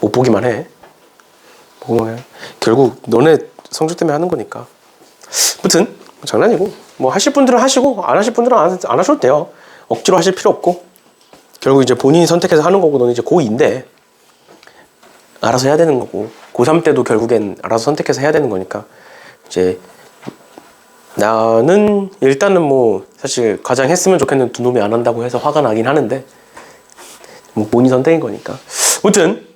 못 보기만 해. 보기만 해. 결국 너네 성적 때문에 하는 거니까. 아무튼 장난이고 뭐 하실 분들은 하시고 안 하실 분들은 안 하셔도 돼요. 억지로 하실 필요 없고 결국 이제 본인이 선택해서 하는 거고 너는 이제 고2인데 알아서 해야 되는 거고 고3 때도 결국엔 알아서 선택해서 해야 되는 거니까 이제 나는 일단은 뭐 사실 가장 했으면 좋겠는 두 놈이 안 한다고 해서 화가 나긴 하는데 뭐 본인 선택인 거니까. 아무튼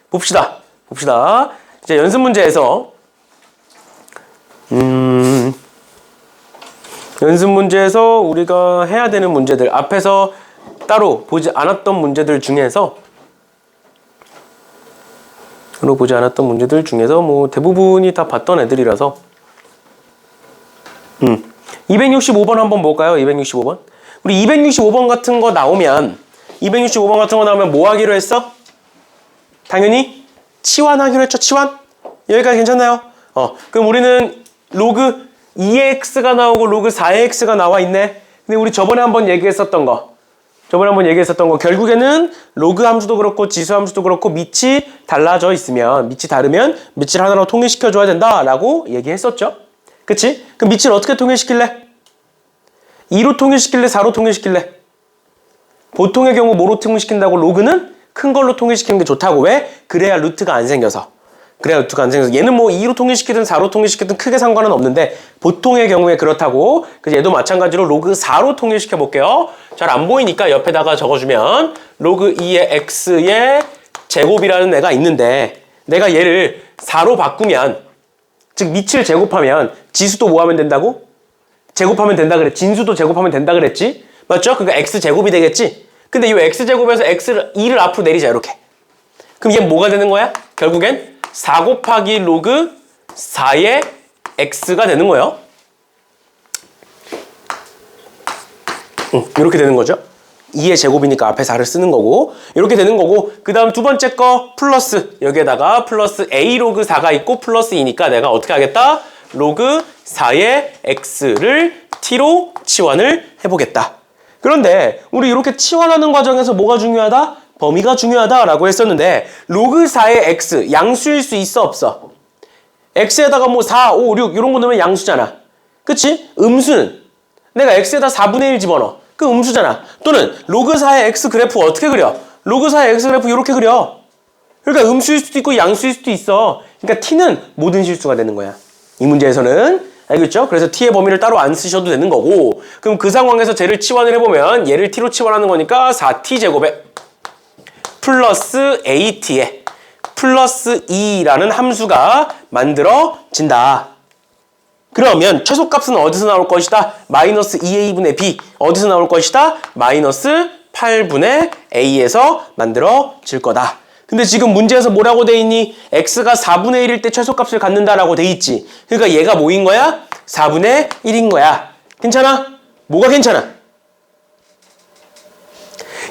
봅시다. 이제 연습 문제에서 연습 문제에서 우리가 해야 되는 문제들 앞에서 따로 보지 않았던 문제들 중에서 뭐 대부분이 다 봤던 애들이라서 265번 한번 볼까요? 265번. 우리 265번 같은 거 나오면 뭐 하기로 했어? 당연히 치환하기로 했죠. 치환? 여기까지 괜찮나요? 그럼 우리는 로그 2의 x가 나오고 로그 4의 x가 나와 있네. 근데 우리 저번에 한번 얘기했었던 거 결국에는 로그 함수도 그렇고 지수 함수도 그렇고 밑이 달라져 있으면 밑이 다르면 밑을 하나로 통일시켜줘야 된다라고 얘기했었죠. 그치? 그럼 밑을 어떻게 통일시킬래? 2로 통일시킬래? 4로 통일시킬래? 보통의 경우 뭐로 통일시킨다고? 로그는 큰 걸로 통일시키는 게 좋다고. 왜? 그래야 루트가 안 생겨서. 얘는 뭐 2로 통일시키든 4로 통일시키든 크게 상관은 없는데 보통의 경우에 그렇다고. 그래서 얘도 마찬가지로 로그 4로 통일시켜 볼게요. 잘 안 보이니까 옆에다가 적어주면 로그 2의 x의 제곱이라는 애가 있는데 내가 얘를 4로 바꾸면 즉 밑을 제곱하면 지수도 뭐 하면 된다고? 제곱하면 된다 그랬지. 진수도 제곱하면 된다 그랬지. 맞죠? 그러니까 x제곱이 되겠지. 근데 이 x제곱에서 2를 앞으로 내리자 이렇게. 그럼 얘 뭐가 되는 거야? 결국엔 4 곱하기 로그 4의 x가 되는 거예요. 이렇게 되는 거죠. 2의 제곱이니까 앞에 4를 쓰는 거고 이렇게 되는 거고 그 다음 두 번째 거 플러스 여기에다가 플러스 a 로그 4가 있고 플러스 2니까 내가 어떻게 하겠다? 로그 4의 x를 t로 치환을 해보겠다. 그런데 우리 이렇게 치환하는 과정에서 뭐가 중요하다? 범위가 중요하다라고 했었는데 로그 4의 x 양수일 수 있어 없어? x에다가 뭐 4, 5, 6 이런 거 넣으면 양수잖아. 그치? 음수는 내가 x에다 4분의 1 집어넣어. 그 음수잖아. 또는 로그 4의 x 그래프 어떻게 그려? 로그 4의 x 그래프 이렇게 그려. 그러니까 음수일 수도 있고 양수일 수도 있어. 그러니까 t는 모든 실수가 되는 거야. 이 문제에서는. 알겠죠? 그래서 t의 범위를 따로 안 쓰셔도 되는 거고 그럼 그 상황에서 쟤를 치환을 해보면 얘를 t로 치환하는 거니까 4t제곱에 플러스 at에 플러스 2라는 함수가 만들어진다. 그러면 최소값은 어디서 나올 것이다? 마이너스 2a분의 b. 어디서 나올 것이다? 마이너스 8분의 a에서 만들어질 거다. 근데 지금 문제에서 뭐라고 돼 있니? x가 4분의 1일 때 최소값을 갖는다라고 돼 있지. 그러니까 얘가 뭐인 거야? 4분의 1인 거야. 괜찮아? 뭐가 괜찮아?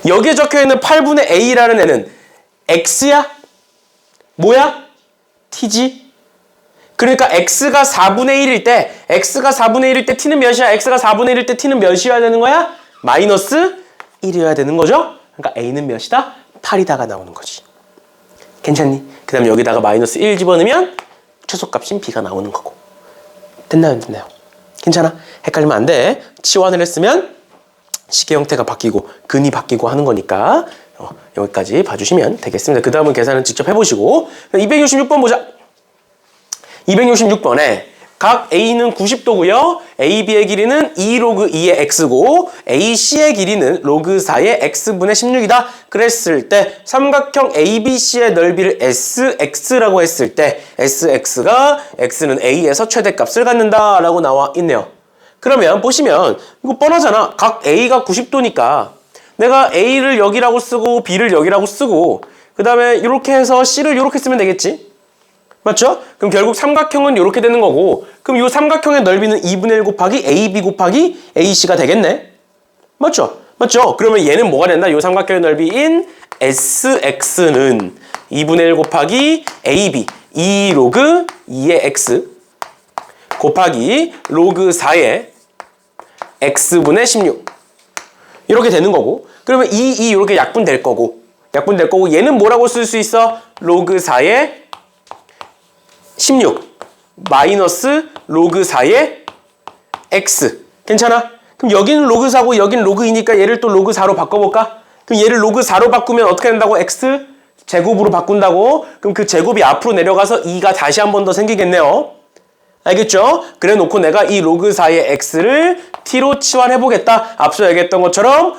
여기에 적혀있는 8분의 a라는 애는 x야? 뭐야? t지? 그러니까 x가 4분의 1일 때 t는 몇이야? x가 4분의 1일 때 t는 몇이어야 되는 거야? 마이너스 1이어야 되는 거죠? 그러니까 a는 몇이다? 8이다가 나오는 거지. 괜찮니? 그 다음에 여기다가 마이너스 1 집어넣으면 최소값인 b가 나오는 거고. 됐나요? 안 됐나요? 괜찮아? 헷갈리면 안 돼. 치환을 했으면 식의 형태가 바뀌고 근이 바뀌고 하는 거니까 여기까지 봐주시면 되겠습니다. 그 다음은 계산은 직접 해보시고 266번 보자. 266번에 각 A는 90도고요. AB의 길이는 2 로그 2의 X고 AC의 길이는 로그 4의 X분의 16이다. 그랬을 때 삼각형 ABC의 넓이를 SX라고 했을 때 SX가 X는 A에서 최대값을 갖는다 라고 나와 있네요. 그러면 보시면 이거 뻔하잖아. 각 A가 90도니까 내가 A를 여기라고 쓰고 B를 여기라고 쓰고 그 다음에 이렇게 해서 C를 이렇게 쓰면 되겠지? 맞죠? 그럼 결국 삼각형은 이렇게 되는 거고 그럼 이 삼각형의 넓이는 2분의 1 곱하기 AB 곱하기 AC가 되겠네? 맞죠? 맞죠? 그러면 얘는 뭐가 된다? 이 삼각형의 넓이인 SX는 2분의 1 곱하기 AB 2 로그 2의 X 곱하기 로그 4의 X분의 16 이렇게 되는 거고 그러면 2 이렇게 약분될 거고 약분될 거고 얘는 뭐라고 쓸 수 있어? 로그 4의 16 마이너스 로그 4의 x. 괜찮아? 그럼 여기는 로그 4고 여기는 로그 2니까 얘를 또 로그 4로 바꿔볼까? 그럼 얘를 로그 4로 바꾸면 어떻게 된다고? x 제곱으로 바꾼다고? 그럼 그 제곱이 앞으로 내려가서 2가 다시 한 번 더 생기겠네요. 알겠죠? 그래 놓고 내가 이 로그 4의 x를 t로 치환해보겠다. 앞서 얘기했던 것처럼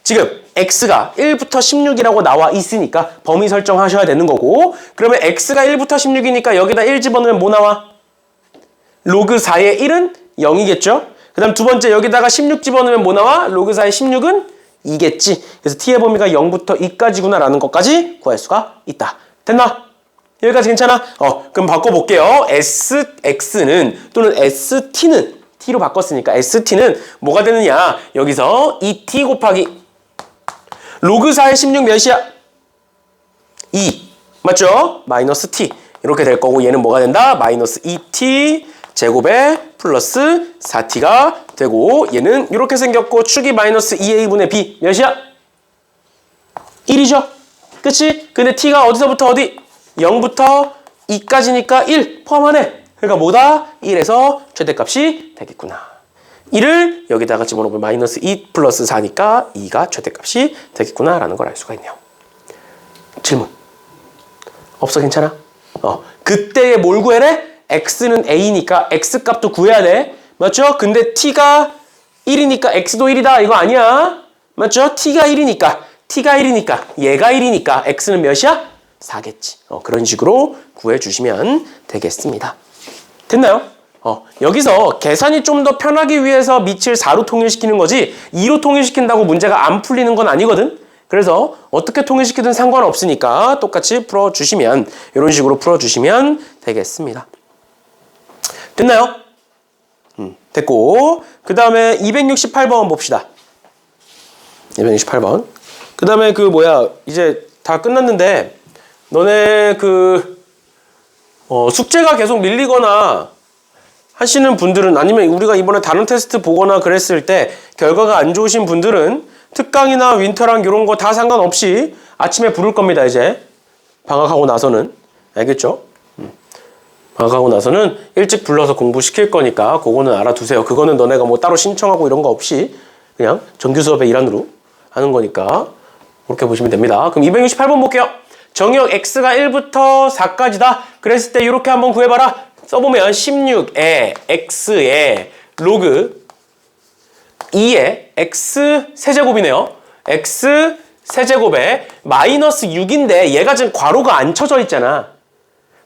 지금 x가 1부터 16이라고 나와 있으니까 범위 설정하셔야 되는 거고, 그러면 x가 1부터 16이니까 여기다 1 집어넣으면 뭐 나와? 로그 4의 1은 0이겠죠? 그 다음 두 번째 여기다가 16 집어넣으면 뭐 나와? 로그 4의 16은 2겠지. 그래서 t의 범위가 0부터 2까지구나 라는 것까지 구할 수가 있다. 됐나? 여기까지 괜찮아? 그럼 바꿔볼게요. sx는 또는 st는 t로 바꿨으니까 st는 뭐가 되느냐? 여기서 2t 곱하기 로그 4의 16 몇이야? 2. 맞죠? 마이너스 t. 이렇게 될 거고 얘는 뭐가 된다? 마이너스 2t 제곱에 플러스 4t가 되고 얘는 이렇게 생겼고 축이 마이너스 2a분의 b 몇이야? 1이죠? 그치? 근데 t가 어디서부터 어디? 0부터 2까지니까 1 포함하네. 그러니까 뭐다? 1에서 최대값이 되겠구나. 1을 여기다가 집어넣으면 마이너스 2 플러스 4니까 2가 최대값이 되겠구나 라는 걸 알 수가 있네요. 질문. 없어? 괜찮아? 그때의 뭘 구해래? x는 a니까 x값도 구해야 돼. 맞죠? 근데 t가 1이니까 x도 1이다. 이거 아니야. 맞죠? t가 1이니까 얘가 1이니까 x는 몇이야? 4겠지. 그런 식으로 구해주시면 되겠습니다. 됐나요? 여기서 계산이 좀 더 편하기 위해서 밑을 4로 통일시키는 거지 2로 통일시킨다고 문제가 안 풀리는 건 아니거든. 그래서 어떻게 통일시키든 상관없으니까 똑같이 풀어주시면 이런 식으로 풀어주시면 되겠습니다. 됐나요? 됐고 그 다음에 268번 봅시다. 268번 그 다음에 이제 다 끝났는데 너네 숙제가 계속 밀리거나 하시는 분들은 아니면 우리가 이번에 다른 테스트 보거나 그랬을 때 결과가 안 좋으신 분들은 특강이나 윈터랑 이런 거 다 상관없이 아침에 부를 겁니다. 이제 방학하고 나서는 알겠죠? 방학하고 나서는 일찍 불러서 공부시킬 거니까 그거는 알아두세요. 그거는 너네가 뭐 따로 신청하고 이런 거 없이 그냥 정규 수업의 일환으로 하는 거니까 그렇게 보시면 됩니다. 그럼 268번 볼게요. 정역 x가 1부터 4까지다. 그랬을 때 이렇게 한번 구해봐라. 써보면 16에 x에 로그 2에 x 세제곱이네요. x 세제곱에 마이너스 6인데 얘가 지금 괄호가 안 쳐져 있잖아.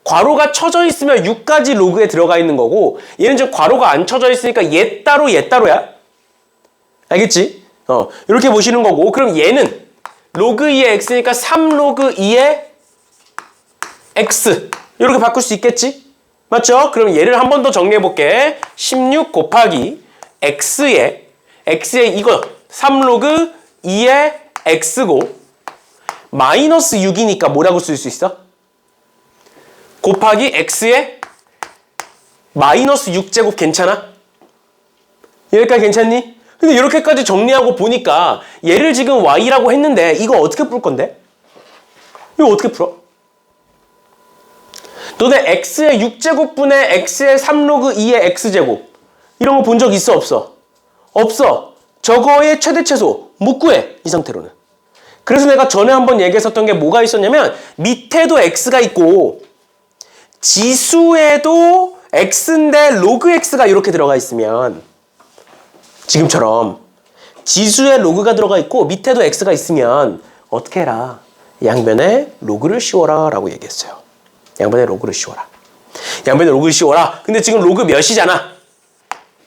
괄호가 쳐져 있으면 6까지 로그에 들어가 있는 거고 얘는 지금 괄호가 안 쳐져 있으니까 얘 따로야. 알겠지? 이렇게 보시는 거고 그럼 얘는 로그 2의 x니까 3 로그 2의 x 이렇게 바꿀 수 있겠지? 맞죠? 그럼 얘를 한 번 더 정리해 볼게. 16 곱하기 x에 이거 3 로그 2의 x고 마이너스 6이니까 뭐라고 쓸 수 있어? 곱하기 x에 마이너스 6제곱 괜찮아? 여기까지 괜찮니? 근데 이렇게까지 정리하고 보니까 얘를 지금 y라고 했는데 이거 어떻게 풀 건데? 이거 어떻게 풀어? 너네 x의 6제곱분의 x의 3로그 2의 x제곱 이런 거 본 적 있어 없어? 없어. 저거의 최대 최소 못 구해 이 상태로는. 그래서 내가 전에 한번 얘기했었던 게 뭐가 있었냐면 밑에도 x가 있고 지수에도 x인데 로그 x가 이렇게 들어가 있으면 지금처럼 지수에 로그가 들어가 있고 밑에도 x가 있으면 어떻게 해라? 양변에 로그를 씌워라 라고 얘기했어요. 양변에 로그를 씌워라. 양변에 로그를 씌워라. 근데 지금 로그 몇이잖아?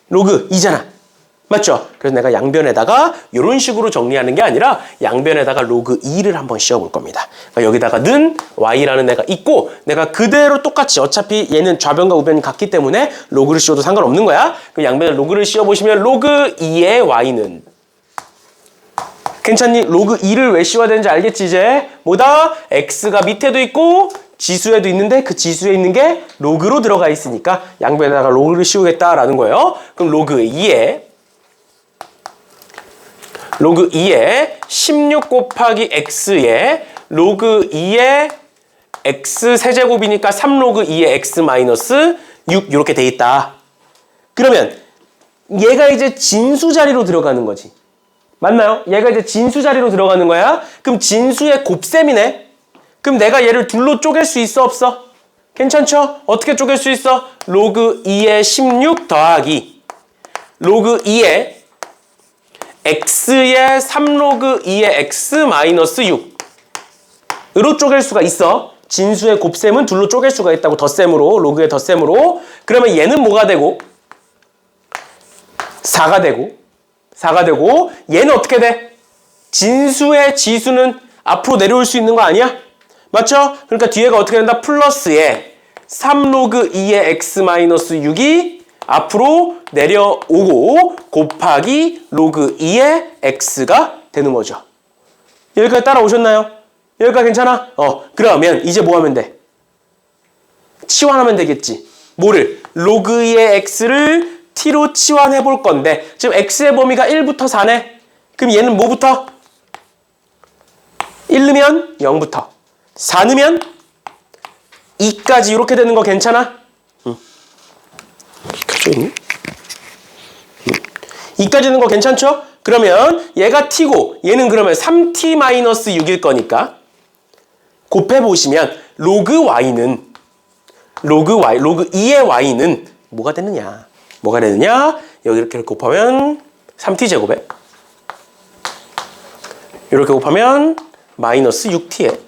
로그 2잖아. 맞죠? 그래서 내가 양변에다가 이런 식으로 정리하는 게 아니라 양변에다가 로그 2를 한번 씌워볼 겁니다. 그러니까 여기다가는 y라는 애가 있고 내가 그대로 똑같이 어차피 얘는 좌변과 우변이 같기 때문에 로그를 씌워도 상관없는 거야. 그럼 양변에 로그를 씌워보시면 로그 2의 y는 괜찮니? 로그 2를 왜 씌워야 되는지 알겠지 이제? 뭐다? x가 밑에도 있고 지수에도 있는데 그 지수에 있는 게 로그로 들어가 있으니까 양변에다가 로그를 씌우겠다라는 거예요. 그럼 로그 2에 16 곱하기 x에 로그 2의 x 세제곱이니까 3로그 2의 x 마이너스 6 이렇게 돼 있다. 그러면 얘가 이제 진수 자리로 들어가는 거지. 맞나요? 얘가 이제 진수 자리로 들어가는 거야. 그럼 진수의 곱셈이네. 그럼 내가 얘를 둘로 쪼갤 수 있어 없어? 괜찮죠? 어떻게 쪼갤 수 있어? 로그 2의 16 더하기 로그 2의 x의 3로그 2의 x 마이너스 6으로 쪼갤 수가 있어. 진수의 곱셈은 둘로 쪼갤 수가 있다고. 덧셈으로, 로그의 덧셈으로. 그러면 얘는 뭐가 되고? 4가 되고 얘는 어떻게 돼? 진수의 지수는 앞으로 내려올 수 있는 거 아니야? 맞죠? 그러니까 뒤에가 어떻게 된다? 플러스에 3로그 2의 x 마이너스 6이 앞으로 내려오고 곱하기 로그 2의 x가 되는 거죠. 여기까지 따라오셨나요? 여기까지 괜찮아? 그러면 이제 뭐 하면 돼? 치환하면 되겠지. 뭐를? 로그 2의 x를 t로 치환해 볼 건데 지금 x의 범위가 1부터 4네. 그럼 얘는 뭐부터? 1 넣으면 0부터 4 넣으면 2까지 이렇게 되는 거 괜찮아? 켜져 있니? 2까지 되는 거 괜찮죠? 그러면 얘가 t고 얘는 그러면 3t-6일 거니까 곱해보시면 로그 y는 로그 2의 y는 뭐가 되느냐? 뭐가 되느냐? 여기 이렇게 곱하면 3t제곱에 이렇게 곱하면 마이너스 6t에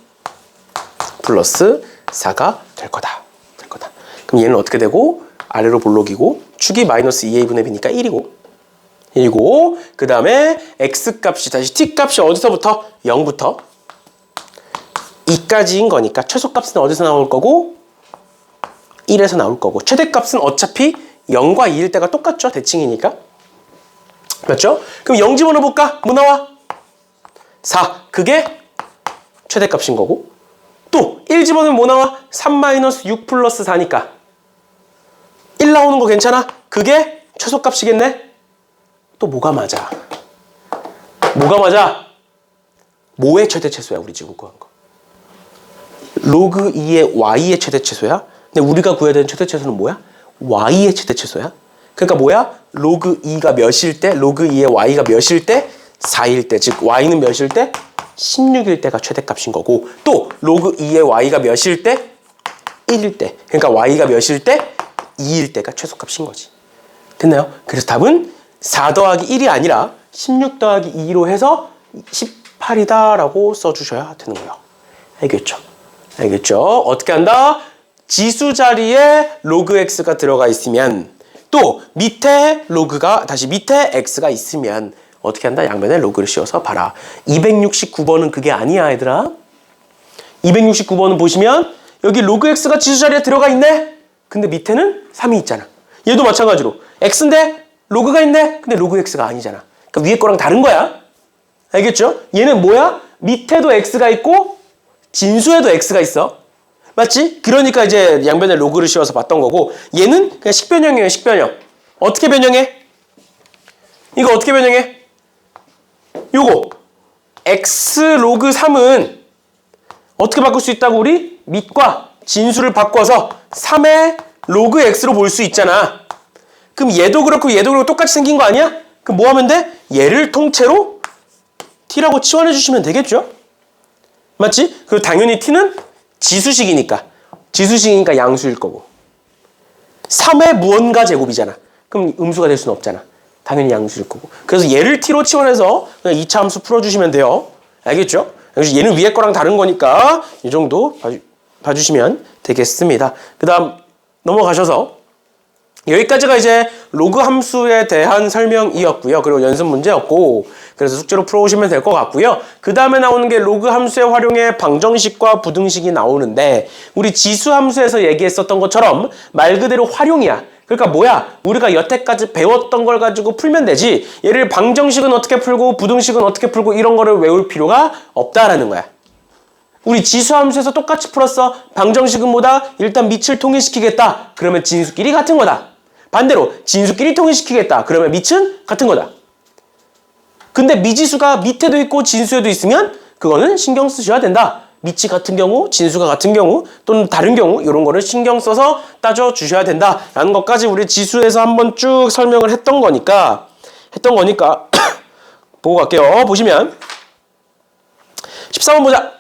플러스 4가 될 거다. 그럼 얘는 어떻게 되고? 아래로 볼록이고 축이 마이너스 2a분의 b니까 1이고 그 다음에 x값이 다시 t값이 어디서부터? 0부터 2까지인 거니까 최소값은 어디서 나올 거고? 1에서 나올 거고 최대값은 어차피 0과 2일 때가 똑같죠? 대칭이니까. 맞죠? 그럼 0 집어넣어볼까? 뭐 나와? 4. 그게 최대값인 거고 또 1 집어넣으면 뭐 나와? 3-6 플러스 4니까 1 나오는 거 괜찮아? 그게 최소값이겠네? 또 뭐가 맞아? 뭐의 최대최소야? 우리 지금 구한 거. 로그 2의 y의 최대최소야? 근데 우리가 구해야 되는 최대최소는 뭐야? y의 최대최소야? 그러니까 뭐야? 로그 2가 몇일 때? 로그 2의 y가 몇일 때? 4일 때. 즉 y는 몇일 때? 16일 때가 최대값인 거고 또 로그 2의 y가 몇일 때? 1일 때. 그러니까 y가 몇일 때? 2일 때가 최소값인 거지. 됐나요? 그래서 답은 4 더하기 1이 아니라 16 더하기 2로 해서 18이다 라고 써주셔야 되는 거예요. 알겠죠? 어떻게 한다? 지수 자리에 로그 x가 들어가 있으면 또 밑에 로그가 다시 밑에 x가 있으면 어떻게 한다? 양면에 로그를 씌워서 봐라. 269번은 그게 아니야, 얘들아. 269번은 보시면 여기 로그 x가 지수 자리에 들어가 있네? 근데 밑에는 3이 있잖아. 얘도 마찬가지로 x인데 로그가 있네? 근데 로그 x가 아니잖아. 그러니까 위에 거랑 다른 거야. 알겠죠? 얘는 뭐야? 밑에도 x가 있고 진수에도 x가 있어. 맞지? 그러니까 이제 양변에 로그를 씌워서 봤던 거고 얘는 그냥 식변형이에요. 식변형. 어떻게 변형해? 이거 어떻게 변형해? 요거 x 로그 3은 어떻게 바꿀 수 있다고 우리? 밑과 진수를 바꿔서 3의 로그 x로 볼 수 있잖아. 그럼 얘도 그렇고 똑같이 생긴 거 아니야? 그럼 뭐 하면 돼? 얘를 통째로 t라고 치환해 주시면 되겠죠? 맞지? 그리고 당연히 t는 지수식이니까 양수일 거고 3의 무언가 제곱이잖아. 그럼 음수가 될 수는 없잖아. 당연히 양수일 거고 그래서 얘를 t로 치환해서 그냥 2차 함수 풀어주시면 돼요. 알겠죠? 그래서 얘는 위에 거랑 다른 거니까 이 정도 봐주시면 되겠습니다. 그 다음 넘어가셔서 여기까지가 이제 로그 함수에 대한 설명이었고요. 그리고 연습 문제였고 그래서 숙제로 풀어오시면 될 것 같고요. 그 다음에 나오는 게 로그 함수의 활용에 방정식과 부등식이 나오는데 우리 지수 함수에서 얘기했었던 것처럼 말 그대로 활용이야. 그러니까 뭐야? 우리가 여태까지 배웠던 걸 가지고 풀면 되지 얘를 방정식은 어떻게 풀고 부등식은 어떻게 풀고 이런 거를 외울 필요가 없다라는 거야. 우리 지수함수에서 똑같이 풀었어. 방정식은 뭐다? 일단 밑을 통일시키겠다. 그러면 진수끼리 같은 거다. 반대로 진수끼리 통일시키겠다. 그러면 밑은 같은 거다. 근데 미지수가 밑에도 있고 진수에도 있으면 그거는 신경 쓰셔야 된다. 밑이 같은 경우, 진수가 같은 경우, 또는 다른 경우 이런 거를 신경 써서 따져주셔야 된다라는 것까지 우리 지수에서 한번 쭉 설명을 했던 거니까 보고 갈게요. 보시면 13번 보자.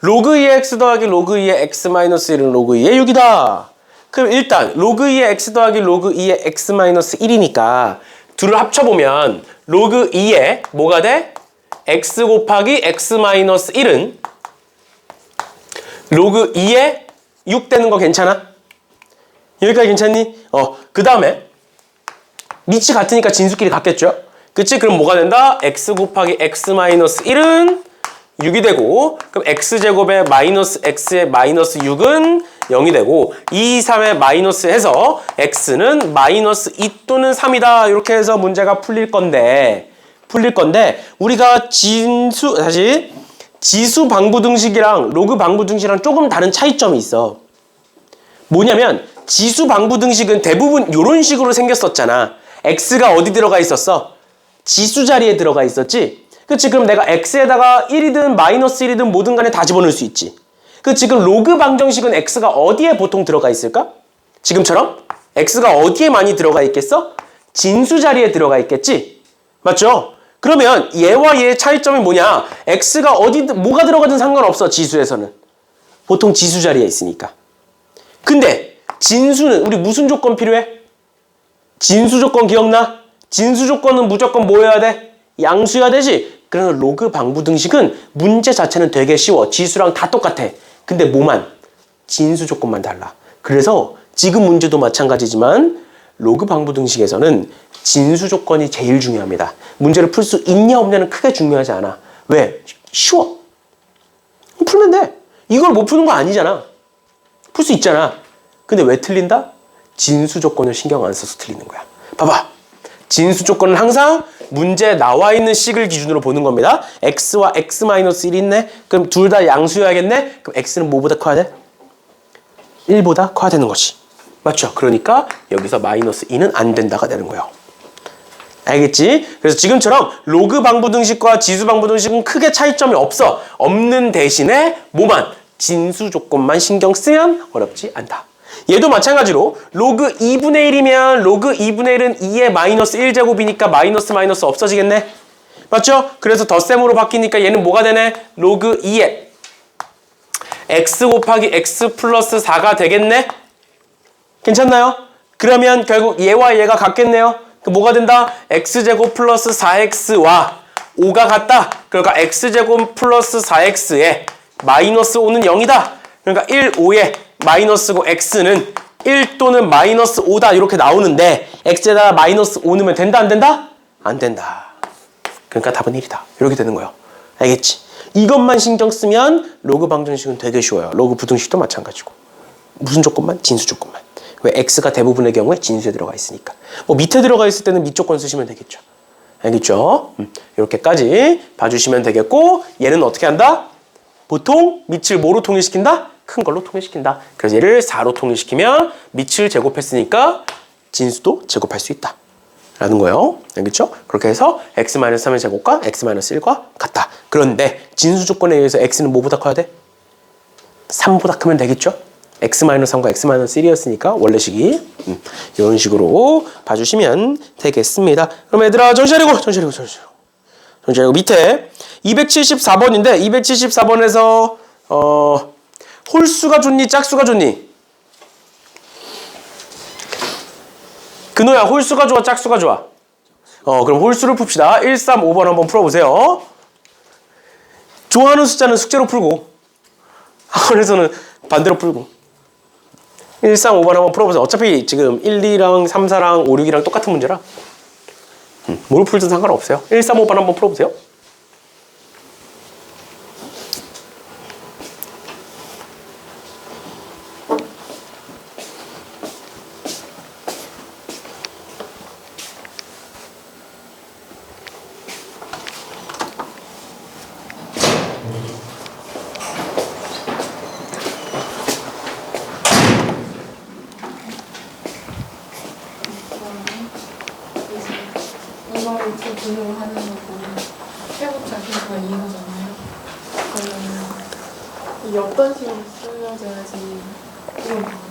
로그 2의 x 더하기 로그 2의 x 마이너스 1은 로그 2의 6이다. 그럼 일단 로그 2의 x 더하기 로그 2의 x 마이너스 1이니까 둘을 합쳐보면 로그 2의 뭐가 돼? x 곱하기 x 마이너스 1은 로그 2의 6 되는 거 괜찮아? 여기까지 괜찮니? 그 다음에 밑이 같으니까 진수끼리 같겠죠? 그치? 그럼 뭐가 된다? x 곱하기 x 마이너스 1은 6이 되고, 그럼 x제곱에 마이너스 x의 마이너스 6은 0이 되고, 2, 3에 마이너스 해서 x는 마이너스 2 또는 3이다. 이렇게 해서 문제가 풀릴 건데 우리가 지수 방부등식이랑 로그 방부등식이랑 조금 다른 차이점이 있어. 뭐냐면 지수 방부등식은 대부분 이런 식으로 생겼었잖아. x가 어디 들어가 있었어? 지수 자리에 들어가 있었지? 그치? 그럼 내가 x에다가 1이든 마이너스 1이든 뭐든 간에 다 집어넣을 수 있지. 그 지금 로그 방정식은 x가 어디에 보통 들어가 있을까? 지금처럼 x가 어디에 많이 들어가 있겠어? 진수 자리에 들어가 있겠지? 맞죠? 그러면 얘와 얘의 차이점이 뭐냐? x가 뭐가 들어가든 상관없어, 지수에서는. 보통 지수 자리에 있으니까. 근데 진수는 우리 무슨 조건 필요해? 진수 조건 기억나? 진수 조건은 무조건 뭐여야 돼? 양수여야 되지? 그래서 로그 방부등식은 문제 자체는 되게 쉬워. 지수랑 다 똑같아. 근데 뭐만? 진수 조건만 달라. 그래서 지금 문제도 마찬가지지만 로그 방부등식에서는 진수 조건이 제일 중요합니다. 문제를 풀 수 있냐 없냐는 크게 중요하지 않아. 왜? 쉬워. 풀면 돼. 이걸 못 푸는 거 아니잖아. 풀 수 있잖아. 근데 왜 틀린다? 진수 조건을 신경 안 써서 틀리는 거야. 봐봐. 진수 조건은 항상 문제에 나와 있는 식을 기준으로 보는 겁니다. x와 x-1이 있네? 그럼 둘 다 양수여야겠네? 그럼 x는 뭐보다 커야 돼? 1보다 커야 되는 거지. 맞죠? 그러니까 여기서 마이너스 2는 안 된다가 되는 거예요. 알겠지? 그래서 지금처럼 로그 방부등식과 지수 방부등식은 크게 차이점이 없어. 없는 대신에 뭐만? 진수 조건만 신경 쓰면 어렵지 않다. 얘도 마찬가지로 로그 2분의 1이면 로그 2분의 1은 2의 마이너스 1제곱이니까 마이너스 마이너스 없어지겠네? 맞죠? 그래서 덧셈으로 바뀌니까 얘는 뭐가 되네? 로그 2에 x 곱하기 x 플러스 4가 되겠네? 괜찮나요? 그러면 결국 얘와 얘가 같겠네요? 그 뭐가 된다? x제곱 플러스 4x와 5가 같다? 그러니까 x제곱 플러스 4x에 마이너스 5는 0이다? 그러니까 1, 5에 마이너스고 x는 1 또는 마이너스 5다 이렇게 나오는데 x에다가 마이너스 5 넣으면 된다 안 된다? 안 된다. 그러니까 답은 1이다. 이렇게 되는 거예요. 알겠지? 이것만 신경 쓰면 로그 방정식은 되게 쉬워요. 로그 부등식도 마찬가지고. 무슨 조건만? 진수 조건만. 왜? x가 대부분의 경우에 진수에 들어가 있으니까. 뭐 밑에 들어가 있을 때는 밑 조건 쓰시면 되겠죠. 알겠죠? 이렇게까지 봐주시면 되겠고 얘는 어떻게 한다? 보통 밑을 뭐로 통일시킨다? 큰 걸로 통일시킨다. 그래서 얘를 4로 통일시키면 밑을 제곱했으니까 진수도 제곱할 수 있다. 라는 거예요. 알겠죠? 그렇게 해서 x-3의 제곱과 x-1과 같다. 그런데 진수 조건에 의해서 x는 뭐보다 커야 돼? 3보다 크면 되겠죠? x-3과 x-1이었으니까 원래식이 이런 식으로 봐주시면 되겠습니다. 그럼 얘들아 정신 차리고 밑에 274번인데 274번에서 홀수가 좋니 짝수가 좋니? 근호야 홀수가 좋아 짝수가 좋아? 그럼 홀수를 풉시다. 1, 3, 5번 한번 풀어보세요. 좋아하는 숫자는 숙제로 풀고 학원에서는 반대로 풀고 1, 3, 5번 한번 풀어보세요. 어차피 지금 1, 2랑 3, 4랑 5, 6이랑 똑같은 문제라 뭘 풀든 상관없어요. 1, 3, 5번 한번 풀어보세요. 이렇게 분류를 하는 거고 해보자 계속 이거잖아요. 그러면 이게 어떤 식으로 쓰여져야지 이런 거 같아요.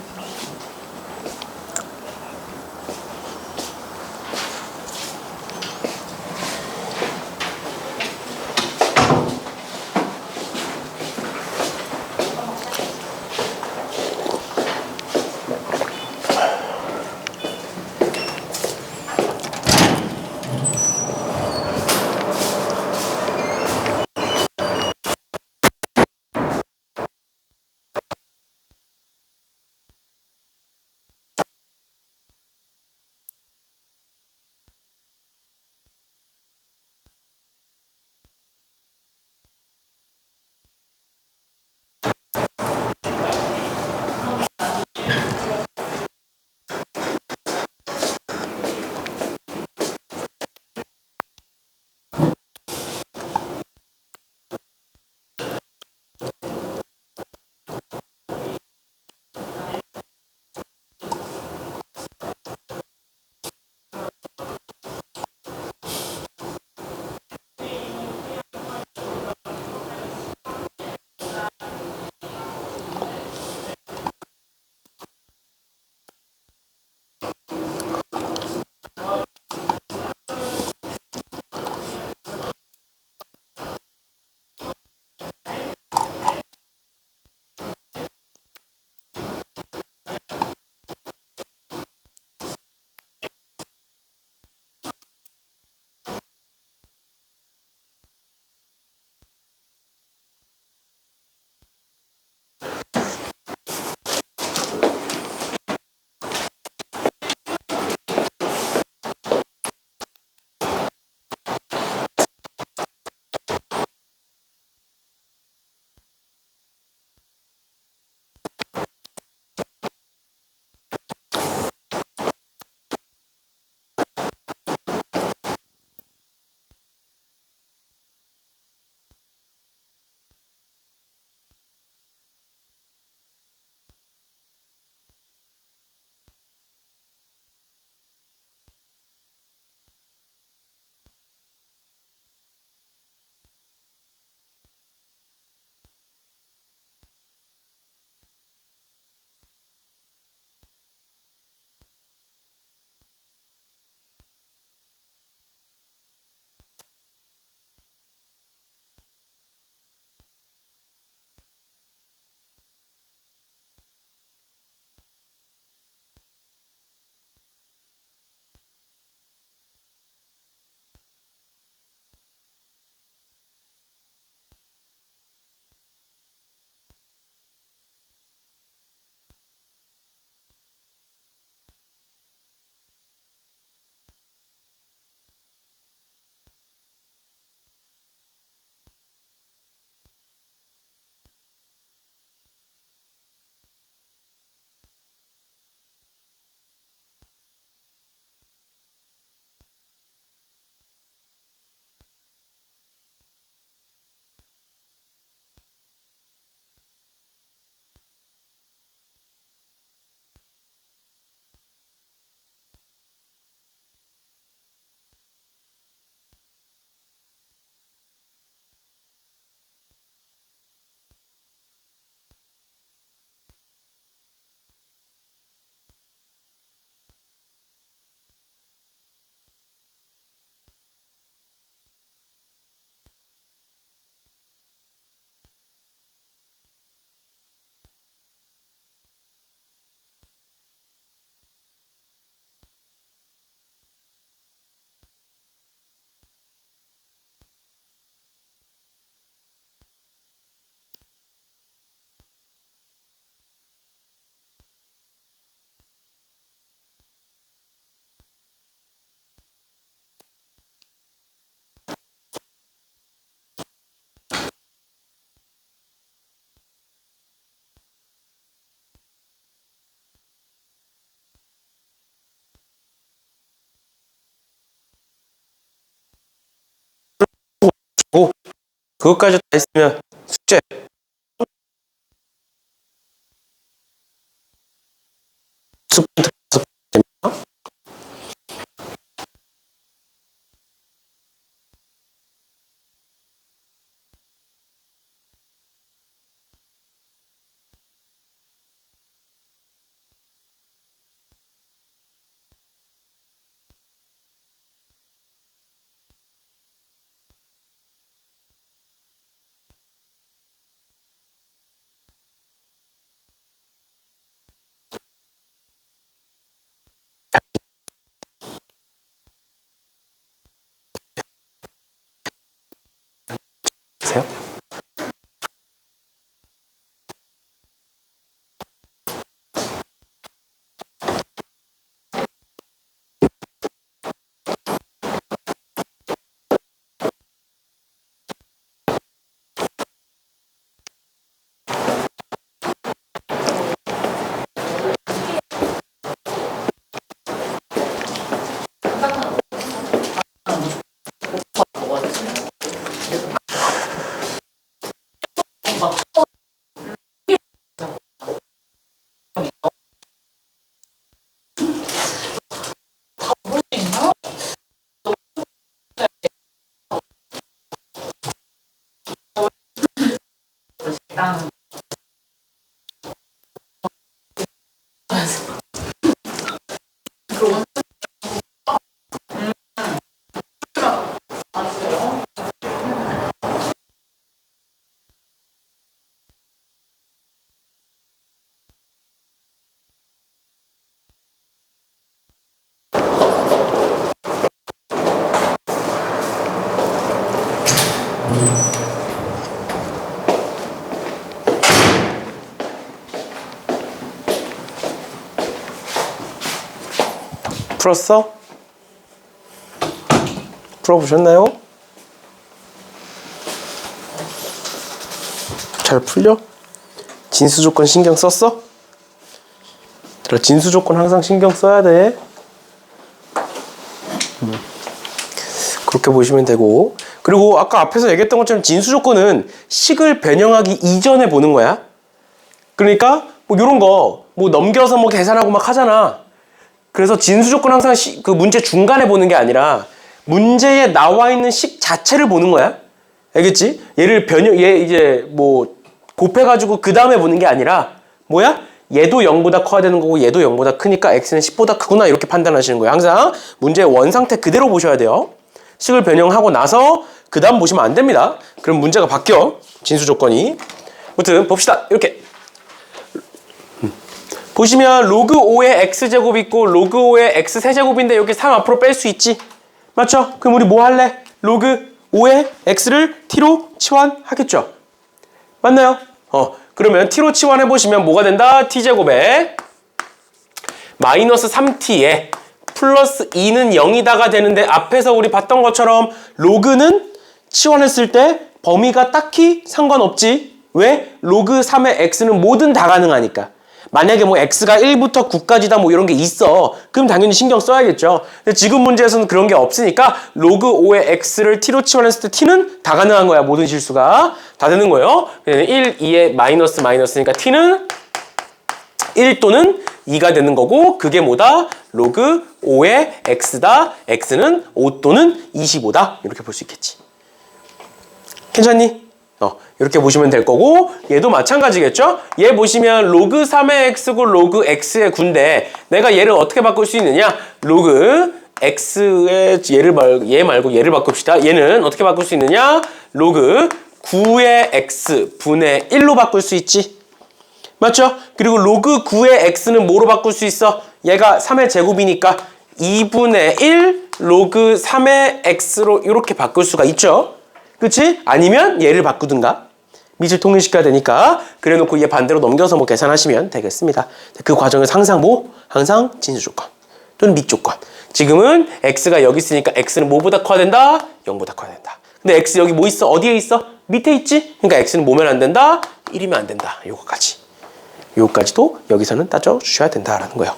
오, 그것까지 다 했으면 숙제. 땅. 풀었어? 풀어보셨나요? 잘 풀려? 진수 조건 신경 썼어? 그래, 진수 조건 항상 신경 써야 돼. 그렇게 보시면 되고, 그리고 아까 앞에서 얘기했던 것처럼 진수 조건은 식을 변형하기 이전에 보는 거야. 그러니까 뭐 이런 거 뭐 넘겨서 뭐 계산하고 막 하잖아. 그래서 진수 조건 항상 그 문제 중간에 보는 게 아니라 문제에 나와 있는 식 자체를 보는 거야. 알겠지? 얘 이제 뭐 곱해가지고 그 다음에 보는 게 아니라 뭐야? 얘도 0보다 커야 되는 거고 얘도 0보다 크니까 x는 10보다 크구나 이렇게 판단하시는 거예요. 항상 문제의 원상태 그대로 보셔야 돼요. 식을 변형하고 나서 그 다음 보시면 안 됩니다. 그럼 문제가 바뀌어. 진수 조건이. 아무튼 봅시다. 이렇게. 보시면 로그 5의 x제곱 있고 로그 5의 x세제곱인데 여기 3 앞으로 뺄 수 있지. 맞죠? 그럼 우리 뭐 할래? 로그 5의 x를 t로 치환하겠죠. 맞나요? 그러면 t로 치환해보시면 뭐가 된다? t제곱에 마이너스 3t에 플러스 2는 0이다가 되는데 앞에서 우리 봤던 것처럼 로그는 치환했을 때 범위가 딱히 상관없지. 왜? 로그 3의 x는 뭐든 다 가능하니까. 만약에 뭐 x가 1부터 9까지다 뭐 이런 게 있어. 그럼 당연히 신경 써야겠죠. 근데 지금 문제에서는 그런 게 없으니까 로그 5의 x를 t로 치환했을 때 t는 다 가능한 거야. 모든 실수가 다 되는 거예요. 1, 2의 마이너스니까 t는 1 또는 2가 되는 거고 그게 뭐다? 로그 5의 x다. x는 5 또는 25다. 이렇게 볼 수 있겠지. 괜찮니? 이렇게 보시면 될 거고 얘도 마찬가지겠죠? 얘 보시면 로그 3의 x고 로그 x의 9인데 내가 얘를 어떻게 바꿀 수 있느냐? 로그 x의 얘 말고 얘를 바꿉시다. 얘는 어떻게 바꿀 수 있느냐? 로그 9의 x 분의 1로 바꿀 수 있지. 맞죠? 그리고 로그 9의 x는 뭐로 바꿀 수 있어? 얘가 3의 제곱이니까 2분의 1 로그 3의 x로 이렇게 바꿀 수가 있죠. 그치? 아니면 얘를 바꾸든가 밑을 통일시켜야 되니까 그래놓고 얘 반대로 넘겨서 뭐 계산하시면 되겠습니다. 그 과정에서 항상 항상 진수 조건 또는 밑 조건. 지금은 x가 여기 있으니까 x는 뭐보다 커야 된다? 0보다 커야 된다. 근데 x 여기 뭐 있어? 어디에 있어? 밑에 있지? 그러니까 x는 뭐면 안 된다? 1이면 안 된다. 요거까지도 여기서는 따져주셔야 된다라는 거예요.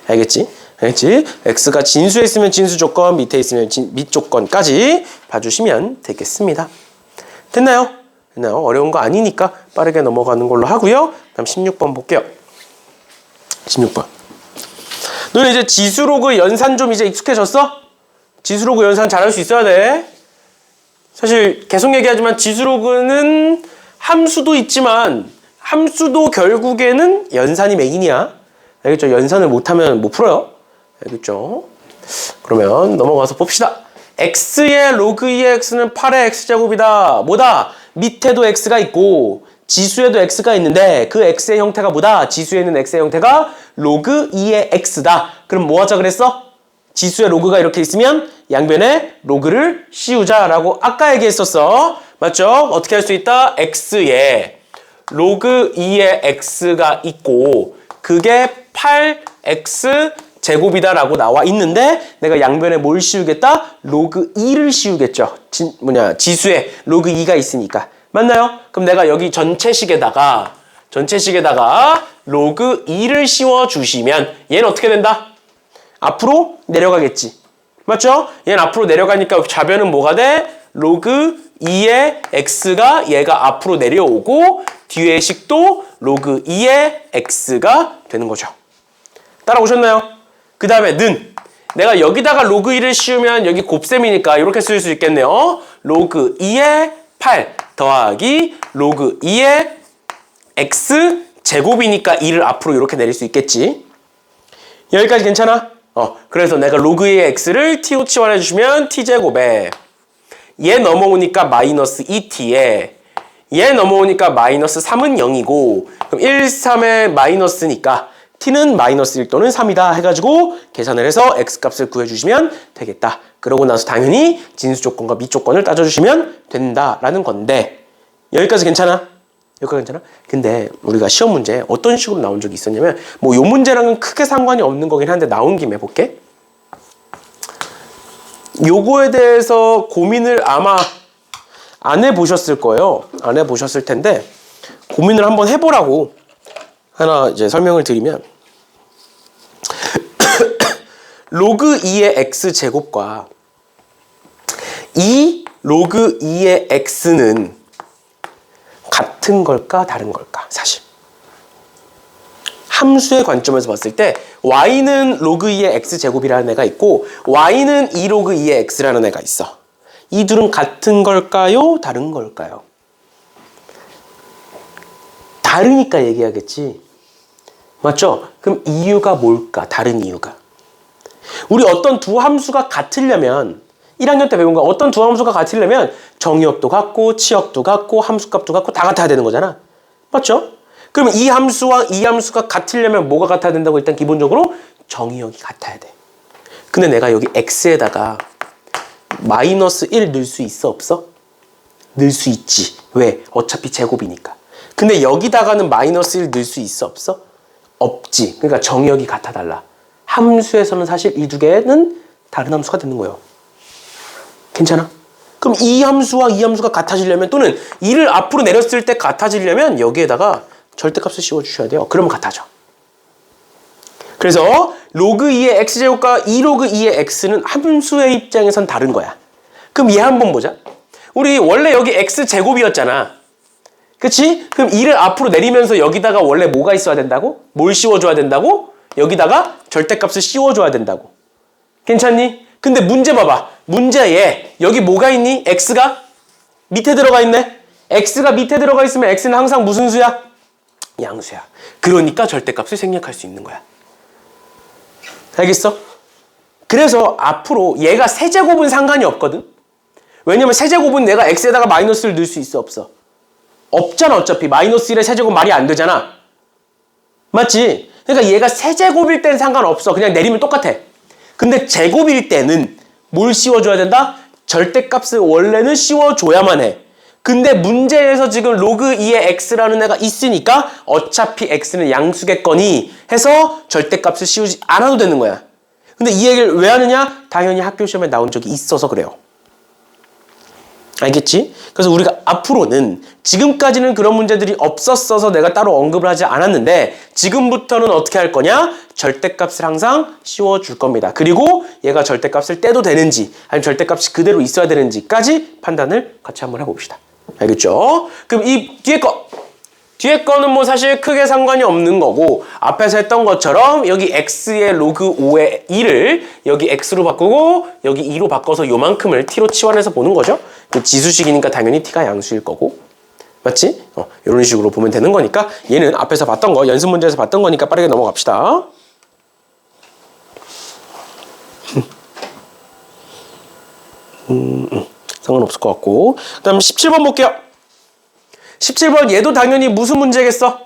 알겠지? x가 진수에 있으면 진수 조건, 밑에 있으면 밑 조건까지 봐주시면 되겠습니다. 됐나요? 어려운 거 아니니까 빠르게 넘어가는 걸로 하고요. 다음 16번 볼게요. 16번. 너는 이제 지수로그 연산 좀 이제 익숙해졌어? 지수로그 연산 잘할 수 있어야 돼. 사실 계속 얘기하지만 지수로그는 함수도 있지만 함수도 결국에는 연산이 메인이야. 알겠죠? 연산을 못하면 못 풀어요. 알겠죠? 그러면 넘어가서 봅시다. x의 로그 2의 x는 8의 x제곱이다. 뭐다? 밑에도 x가 있고 지수에도 x가 있는데 그 x의 형태가 뭐다? 지수에 있는 x의 형태가 로그 2의 x다. 그럼 뭐 하자 그랬어? 지수에 로그가 이렇게 있으면 양변에 로그를 씌우자라고 아까 얘기했었어. 맞죠? 어떻게 할 수 있다? x에 로그 2의 x가 있고 그게 8x 제곱이다라고 나와 있는데 내가 양변에 뭘 씌우겠다? 로그 2를 씌우겠죠. 지수에 로그 2가 있으니까. 맞나요? 그럼 내가 여기 전체식에다가 로그 2를 씌워주시면 얘는 어떻게 된다? 앞으로 내려가겠지. 맞죠? 얘는 앞으로 내려가니까 좌변은 뭐가 돼? 로그 2의 x가 얘가 앞으로 내려오고 뒤의 식도 로그 2의 x가 되는 거죠. 따라오셨나요? 그 다음에 는 내가 여기다가 로그 1을 씌우면 여기 곱셈이니까 이렇게 쓸 수 있겠네요. 로그 2의 8 더하기 로그 2의 x 제곱이니까 2를 앞으로 이렇게 내릴 수 있겠지. 여기까지 괜찮아? 그래서 내가 로그 2의 x를 t로 치환해 주시면 t제곱에 얘 넘어오니까 마이너스 2t에 얘 넘어오니까 마이너스 3은 0이고 그럼 1, 3의 마이너스니까 t는 마이너스 1 또는 3이다 해가지고 계산을 해서 x값을 구해주시면 되겠다. 그러고 나서 당연히 진수 조건과 미 조건을 따져주시면 된다라는 건데 여기까지 괜찮아? 여기까지 괜찮아? 근데 우리가 시험 문제 어떤 식으로 나온 적이 있었냐면 뭐 요 문제랑은 크게 상관이 없는 거긴 한데 나온 김에 볼게. 요거에 대해서 고민을 아마 안 해보셨을 거예요. 안 해보셨을 텐데 고민을 한번 해보라고 하나 이제 설명을 드리면 로그 2의 x제곱과 2 로그 2의 x는 같은 걸까 다른 걸까 사실 함수의 관점에서 봤을 때 y는 로그 2의 x제곱이라는 애가 있고 y는 2 로그 2의 x라는 애가 있어. 이 둘은 같은 걸까요? 다른 걸까요? 다르니까 얘기하겠지. 맞죠? 그럼 이유가 뭘까? 다른 이유가. 우리 어떤 두 함수가 같으려면 1학년 때 배운 거 어떤 두 함수가 같으려면 정의역도 같고 치역도 같고 함수값도 같고 다 같아야 되는 거잖아. 맞죠? 그럼 이 함수와 이 함수가 같으려면 뭐가 같아야 된다고 일단 기본적으로 정의역이 같아야 돼. 근데 내가 여기 x에다가 마이너스 1 넣을 수 있어 없어? 넣을 수 있지. 왜? 어차피 제곱이니까. 근데 여기다가는 마이너스 1 넣을 수 있어 없어? 없지. 그러니까 정의역이 같아 달라. 함수에서는 사실 이 두 개는 다른 함수가 되는 거예요. 괜찮아? 그럼 이 함수와 이 함수가 같아지려면 또는 이를 앞으로 내렸을 때 같아지려면 여기에다가 절대값을 씌워주셔야 돼요. 그러면 같아져. 그래서 로그 2의 x제곱과 2 로그 2의 x는 함수의 입장에선 다른 거야. 그럼 얘 한번 보자. 우리 원래 여기 x제곱이었잖아. 그치? 그럼 2를 앞으로 내리면서 여기다가 원래 뭐가 있어야 된다고? 뭘 씌워줘야 된다고? 여기다가 절대값을 씌워줘야 된다고. 괜찮니? 근데 문제 봐봐. 문제에 여기 뭐가 있니? x가 밑에 들어가 있네. x가 밑에 들어가 있으면 x는 항상 무슨 수야? 양수야. 그러니까 절대값을 생략할 수 있는 거야. 알겠어? 그래서 앞으로 얘가 세제곱은 상관이 없거든. 왜냐면 세제곱은 내가 x에다가 마이너스를 넣을 수 있어 없어? 없잖아. 어차피 마이너스 1의 세제곱 말이 안 되잖아. 맞지? 그러니까 얘가 세제곱일 때는 상관없어. 그냥 내리면 똑같아. 근데 제곱일 때는 뭘 씌워줘야 된다? 절대값을 원래는 씌워줘야만 해. 근데 문제에서 지금 로그 2의 x라는 애가 있으니까 어차피 x는 양수겠거니 해서 절대값을 씌우지 않아도 되는 거야. 근데 이 얘기를 왜 하느냐? 당연히 학교 시험에 나온 적이 있어서 그래요. 알겠지? 그래서 우리가 앞으로는 지금까지는 그런 문제들이 없었어서 내가 따로 언급을 하지 않았는데 지금부터는 어떻게 할 거냐? 절대값을 항상 씌워줄 겁니다. 그리고 얘가 절대값을 떼도 되는지 아니면 절대값이 그대로 있어야 되는지까지 판단을 같이 한번 해봅시다. 알겠죠? 그럼 이 뒤에 거는 뭐 사실 크게 상관이 없는 거고 앞에서 했던 것처럼 여기 x의 로그 5의 2를 여기 x로 바꾸고 여기 2로 바꿔서 요만큼을 t로 치환해서 보는 거죠. 지수식이니까 당연히 t가 양수일 거고 맞지? 이런 식으로 보면 되는 거니까 얘는 앞에서 봤던 거 연습 문제에서 봤던 거니까 빠르게 넘어갑시다. 상관없을 것 같고 그 다음 17번 볼게요. 17번 얘도 당연히 무슨 문제겠어?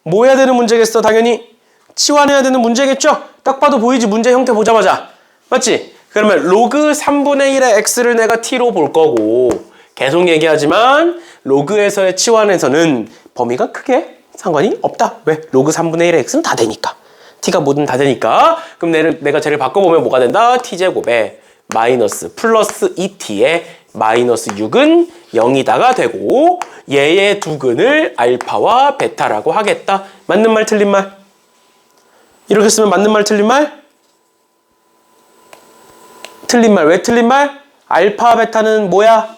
뭐 해야 되는 문제겠어? 당연히 치환해야 되는 문제겠죠? 딱 봐도 보이지? 문제 형태 보자마자 맞지? 그러면 로그 3분의 1의 x를 내가 t로 볼 거고 계속 얘기하지만 로그에서의 치환에서는 범위가 크게 상관이 없다. 왜? 로그 3분의 1의 x는 다 되니까 t가 뭐든 다 되니까 그럼 내가 쟤를 바꿔보면 뭐가 된다? t제곱에 마이너스 플러스 2t에 마이너스 6은 0이다가 되고 얘의 두 근을 알파와 베타라고 하겠다. 맞는 말 틀린 말? 이렇게 쓰면 맞는 말 틀린 말? 틀린 말. 왜 틀린 말? 알파 베타는 뭐야?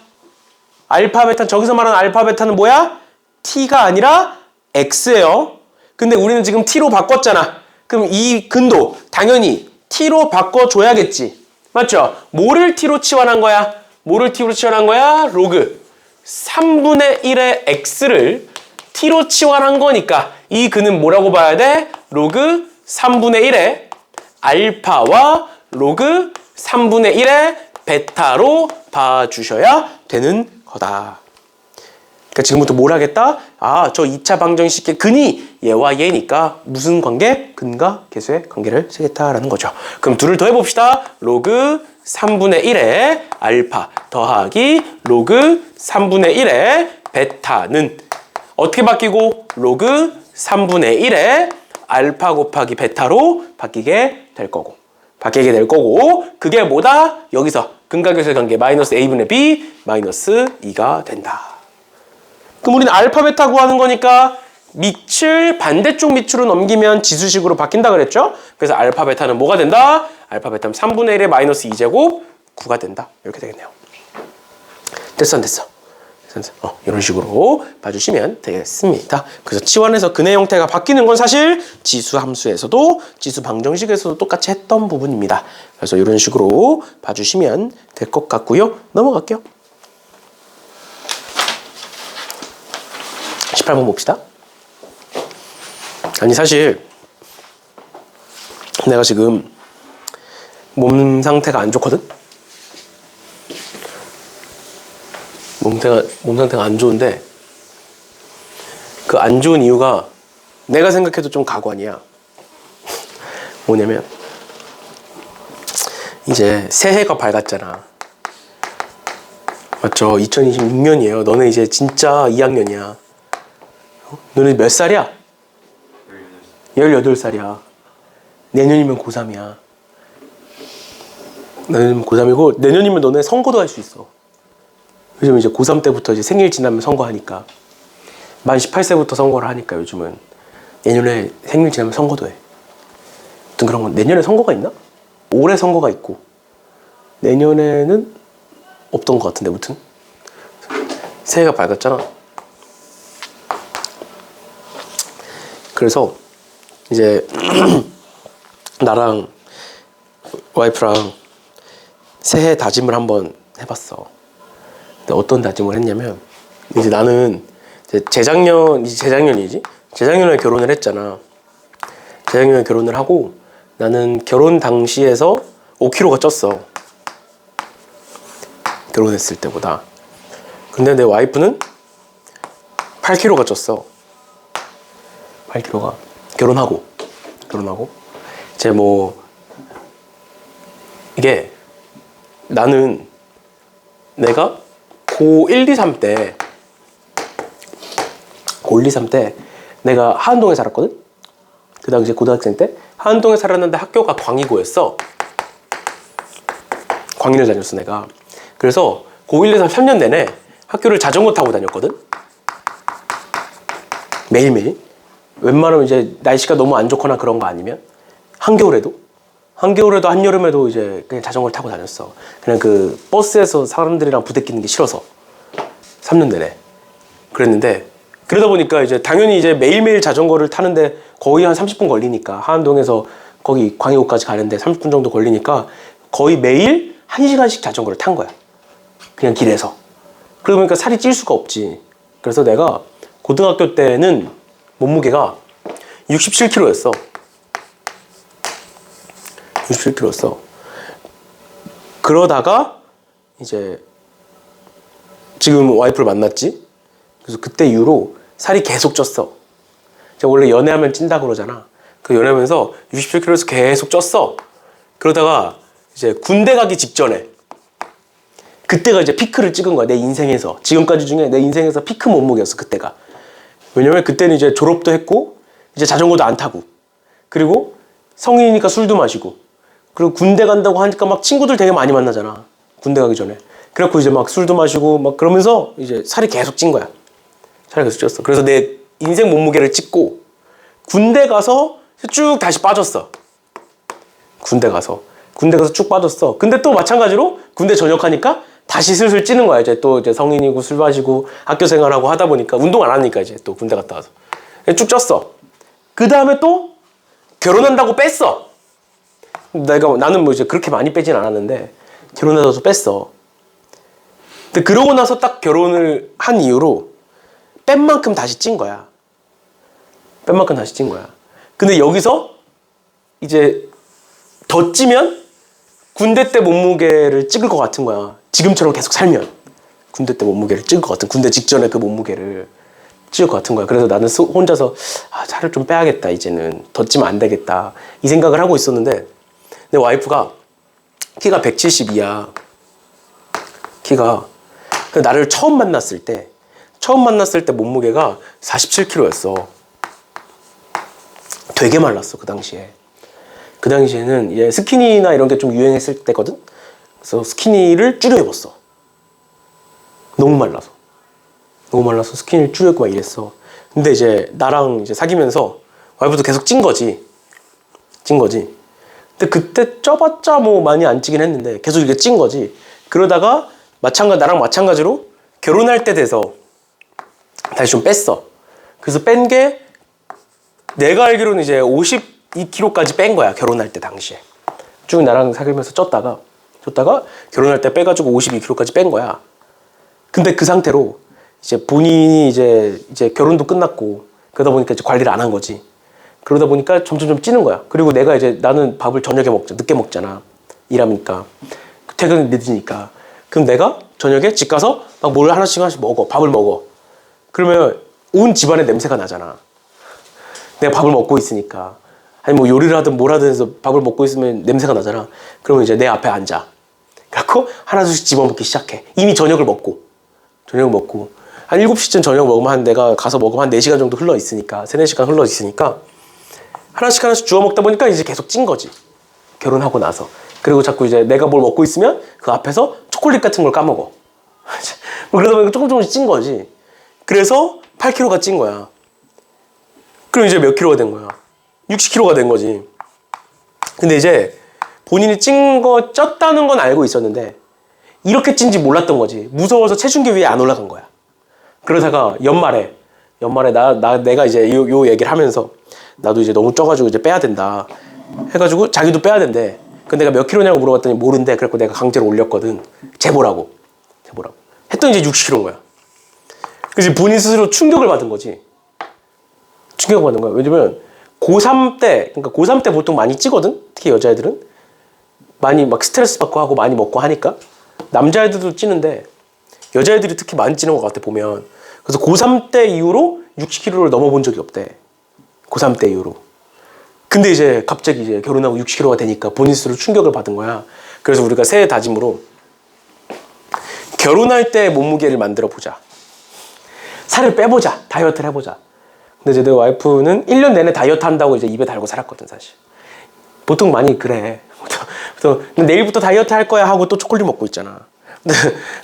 알파 베타 저기서 말하는 알파 베타는 뭐야? t가 아니라 x예요. 근데 우리는 지금 t로 바꿨잖아. 그럼 이 근도 당연히 t로 바꿔줘야겠지. 맞죠? 뭐를 t로 치환한 거야? 뭐를 t로 치환한 거야? 로그 3분의 1의 x를 t로 치환한 거니까 이 근은 뭐라고 봐야 돼? 로그 3분의 1의 알파와 로그 3분의 1의 베타로 봐주셔야 되는 거다. 그러니까 지금부터 뭘 하겠다? 저 2차 방정식의 근이 얘와 얘니까 무슨 관계? 근과 계수의 관계를 쓰겠다라는 거죠. 그럼 둘을 더해봅시다. 로그 3분의 1의 알파 더하기 로그 3분의 1의 베타는 어떻게 바뀌고? 로그 3분의 1의 알파 곱하기 베타로 바뀌게 될 거고 그게 뭐다? 여기서 근과 계수의 관계 마이너스 a분의 b 마이너스 2가 된다. 그럼 우리는 알파 베타 구하는 거니까 밑을 반대쪽 밑으로 넘기면 지수식으로 바뀐다 그랬죠? 그래서 알파 베타는 뭐가 된다? 알파 베타는 3분의 1의 마이너스 2제곱 9가 된다. 이렇게 되겠네요. 됐어 안 됐어? 이런 식으로 봐주시면 되겠습니다. 그래서 치환해서 근의 형태가 바뀌는 건 사실 지수 함수에서도 지수 방정식에서도 똑같이 했던 부분입니다. 그래서 이런 식으로 봐주시면 될 것 같고요. 넘어갈게요. 18번 봅시다. 아니 사실 내가 지금 몸 상태가 안 좋거든? 몸 상태가 안 좋은데 그 안 좋은 이유가 내가 생각해도 좀 가관이야. 뭐냐면 이제 새해가 밝았잖아. 맞죠? 2026년이에요. 너네 이제 진짜 2학년이야. 너네 몇 살이야? 18살이야. 내년이면 고3이야. 내년이면 고3이고 내년이면 너네 선거도 할 수 있어. 요즘 이제 고3 때부터 이제 생일 지나면 선거하니까 만 18세부터 선거를 하니까 요즘은 내년에 생일 지나면 선거도 해. 아무튼 그런 건 내년에 선거가 있나? 올해 선거가 있고 내년에는 없던 것 같은데 아무튼 새해가 밝았잖아. 그래서 이제 나랑 와이프랑 새해 다짐을 한번 해봤어. 근데 어떤 다짐을 했냐면 이제 나는 이제 재작년에 결혼을 했잖아. 재작년에 결혼을 하고 나는 결혼 당시에서 5kg가 쪘어. 결혼했을 때보다. 근데 내 와이프는 8kg가 쪘어. 8kg가 결혼하고 이제 뭐 이게 나는 내가 고1, 2, 3 때 내가 하안동에 살았거든? 그 당시에 고등학생 때 하안동에 살았는데 학교가 광희고였어. 광희를 다녔어 내가. 그래서 고1, 2, 3, 3년 내내 학교를 자전거 타고 다녔거든? 매일매일. 웬만하면 이제 날씨가 너무 안 좋거나 그런 거 아니면 한겨울에도 한여름에도 이제 그냥 자전거를 타고 다녔어. 그냥 그 버스에서 사람들이랑 부대끼는 게 싫어서 3년 내내 그랬는데 그러다 보니까 이제 당연히 이제 매일매일 자전거를 타는데 거의 한 30분 걸리니까 하안동에서 거기 광희호까지 가는데 30분 정도 걸리니까 거의 매일 1시간씩 자전거를 탄 거야. 그냥 길에서. 그러다 보니까 살이 찔 수가 없지. 그래서 내가 고등학교 때는 몸무게가 67kg였어. 67kg였어. 그러다가 이제 지금 와이프를 만났지. 그래서 그때 이후로 살이 계속 쪘어. 제가 원래 연애하면 찐다 그러잖아. 그 연애하면서 67kg에서 계속 쪘어. 그러다가 이제 군대 가기 직전에 그때가 이제 피크를 찍은 거야. 내 인생에서. 지금까지 중에 내 인생에서 피크 몸무게였어. 그때가. 왜냐면 그때는 이제 졸업도 했고 이제 자전거도 안 타고 그리고 성인이니까 술도 마시고 그리고 군대 간다고 하니까 막 친구들 되게 많이 만나잖아. 군대 가기 전에. 그래갖고 이제 막 술도 마시고 막 그러면서 이제 살이 계속 찐 거야. 살이 계속 쪘어. 그래서 내 인생 몸무게를 찍고 군대 가서 쭉 다시 빠졌어. 군대 가서 쭉 빠졌어. 근데 또 마찬가지로 군대 전역하니까 다시 슬슬 찌는 거야. 이제 또 이제 성인이고 술 마시고 학교 생활하고 하다 보니까 운동 안 하니까 이제 또 군대 갔다 와서 쭉 쪘어. 그 다음에 또 결혼한다고 뺐어. 나는 뭐 이제 그렇게 많이 빼진 않았는데 결혼해서 뺐어. 근데 그러고 나서 딱 결혼을 한 이후로 뺀 만큼 다시 찐 거야. 뺀 만큼 다시 찐 거야. 근데 여기서 이제 더 찌면 군대 때 몸무게를 찍을 것 같은 거야. 지금처럼 계속 살면 군대 때 몸무게를 찍을 것 같은, 군대 직전에 그 몸무게를 찍을 것 같은 거야. 그래서 나는 혼자서 살을 좀 빼야겠다. 이제는 더 찌면 안 되겠다. 이 생각을 하고 있었는데 내 와이프가 키가 172야. 키가. 나를 처음 만났을 때 몸무게가 47kg였어. 되게 말랐어, 그 당시에. 그 당시에는 이제 스키니나 이런 게 좀 유행했을 때거든? 그래서 스키니를 줄여 입었어. 너무 말라서 스키니를 줄여 입고 막 이랬어. 근데 이제 나랑 이제 사귀면서 와이프도 계속 찐 거지. 근데 그때 쪄봤자 뭐 많이 안 찌긴 했는데 계속 이렇게 찐 거지. 그러다가 나랑 마찬가지로 결혼할 때 돼서 다시 좀 뺐어. 그래서 뺀 게 내가 알기로는 이제 52kg까지 뺀 거야. 결혼할 때 당시에. 쭉 나랑 사귀면서 쪘다가 결혼할 때 빼가지고 52kg까지 뺀 거야. 근데 그 상태로 이제 본인이 이제 결혼도 끝났고 그러다 보니까 이제 관리를 안 한 거지. 그러다 보니까 점점 찌는 거야. 그리고 내가 이제 나는 밥을 저녁에 늦게 먹잖아. 일하니까. 퇴근 늦으니까. 그럼 내가 저녁에 집 가서 막 뭘 하나씩 먹어. 밥을 먹어. 그러면 온 집안에 냄새가 나잖아. 내가 밥을 먹고 있으니까. 아니 뭐 요리를 하든 뭘 하든 해서 밥을 먹고 있으면 냄새가 나잖아. 그러면 이제 내 앞에 앉아. 그래갖고 하나씩 집어먹기 시작해. 이미 저녁을 먹고 한 7시쯤 저녁 먹으면 내가 가서 먹으면 한 4시간 정도 흘러 있으니까 3-4시간 흘러 있으니까 하나씩 주워 먹다 보니까 이제 계속 찐 거지. 결혼하고 나서. 그리고 자꾸 이제 내가 뭘 먹고 있으면 그 앞에서 초콜릿 같은 걸 까먹어. 그러다 보니까 조금씩 찐 거지. 그래서 8kg가 찐 거야. 그럼 이제 몇 킬로가 된 거야? 60kg가 된 거지. 근데 이제 본인이 쪘다는 건 알고 있었는데 이렇게 찐지 몰랐던 거지. 무서워서 체중계 위에 안 올라간 거야. 그러다가 연말에 내가 이제 요 얘기를 하면서 나도 이제 너무 쪄가지고 이제 빼야 된다 해가지고 자기도 빼야 된대. 근데 내가 몇 킬로냐고 물어봤더니 모른대. 그래갖고 내가 강제로 올렸거든. 재보라고 했더니 이제 60kg인 거야. 그래서 본인 스스로 충격을 받은 거지. 충격을 받은 거야. 왜냐면 고3 때 보통 많이 찌거든. 특히 여자애들은 많이 막 스트레스 받고 하고 많이 먹고 하니까. 남자애들도 찌는데 여자애들이 특히 많이 찌는 것 같아 보면. 그래서 고3 때 이후로 60kg를 넘어본 적이 없대. 고3 때 이후로. 근데 이제 갑자기 이제 결혼하고 60kg가 되니까 본인 스스로 충격을 받은 거야. 그래서 우리가 새해 다짐으로 결혼할 때 몸무게를 만들어 보자. 살을 빼보자. 다이어트를 해보자. 근데 이제 내 와이프는 1년 내내 다이어트 한다고 이제 입에 달고 살았거든, 사실. 보통 많이 그래. 내일부터 다이어트 할 거야 하고 또 초콜릿 먹고 있잖아.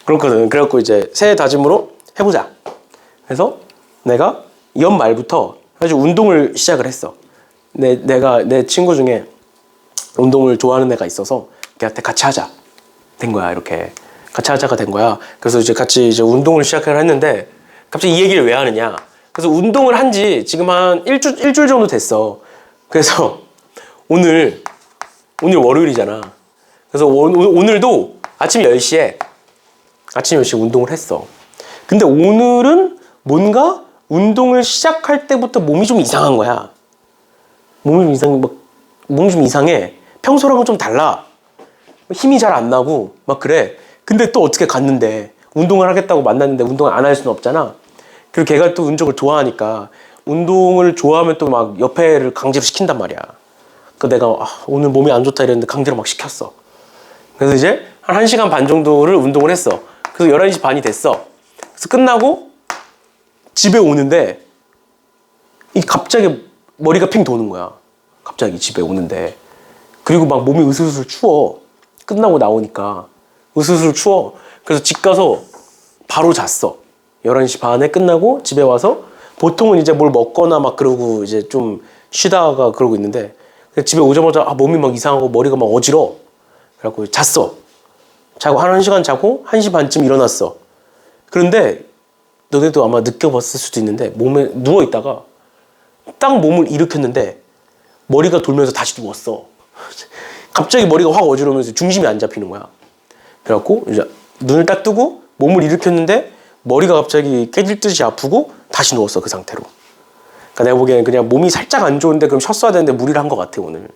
그렇거든. 그래갖고 이제 새해 다짐으로 해보자. 그래서 내가 연말부터 아주 운동을 시작을 했어. 내 친구 중에 운동을 좋아하는 애가 있어서 걔한테 같이 하자. 된 거야, 이렇게. 같이 하자가 된 거야. 그래서 이제 같이 이제 운동을 시작을 했는데 갑자기 이 얘기를 왜 하느냐. 그래서 운동을 한 지 지금 한 일주일 정도 됐어. 그래서 오늘 월요일이잖아. 그래서 오늘도 아침 10시에 운동을 했어. 근데 오늘은 뭔가 운동을 시작할 때부터 몸이 좀 이상한 거야. 몸이 좀 이상해. 평소랑은 좀 달라. 힘이 잘 안 나고 막 그래. 근데 또 어떻게 갔는데 운동을 하겠다고 만났는데 운동을 안 할 수는 없잖아. 그리고 걔가 또 운동을 좋아하니까 운동을 좋아하면 또 막 옆에를 강제로 시킨단 말이야. 그래서 내가 오늘 몸이 안 좋다 이랬는데 강제로 막 시켰어. 그래서 이제 한 1시간 반 정도를 운동을 했어. 그래서 11시 반이 됐어. 그래서 끝나고 집에 오는데 갑자기 머리가 핑 도는 거야. 갑자기 집에 오는데. 그리고 막 몸이 으슬으슬 추워. 끝나고 나오니까 으슬으슬 추워. 그래서 집 가서 바로 잤어. 11시 반에 끝나고 집에 와서 보통은 이제 뭘 먹거나 막 그러고 이제 좀 쉬다가 그러고 있는데 집에 오자마자 몸이 막 이상하고 머리가 막 어지러워. 그래갖고 잤어. 자고 한 1시간 자고 1시 반쯤 일어났어. 그런데 너네도 아마 느껴봤을 수도 있는데 몸에 누워있다가 딱 몸을 일으켰는데 머리가 돌면서 다시 누웠어. 갑자기 머리가 확 어지러우면서 중심이 안 잡히는 거야. 그래갖고 이제 눈을 딱 뜨고 몸을 일으켰는데 머리가 갑자기 깨질 듯이 아프고 다시 누웠어, 그 상태로. 그러니까 내가 보기에는 그냥 몸이 살짝 안 좋은데 그럼 쉬었어야 되는데 무리를 한 것 같아, 오늘.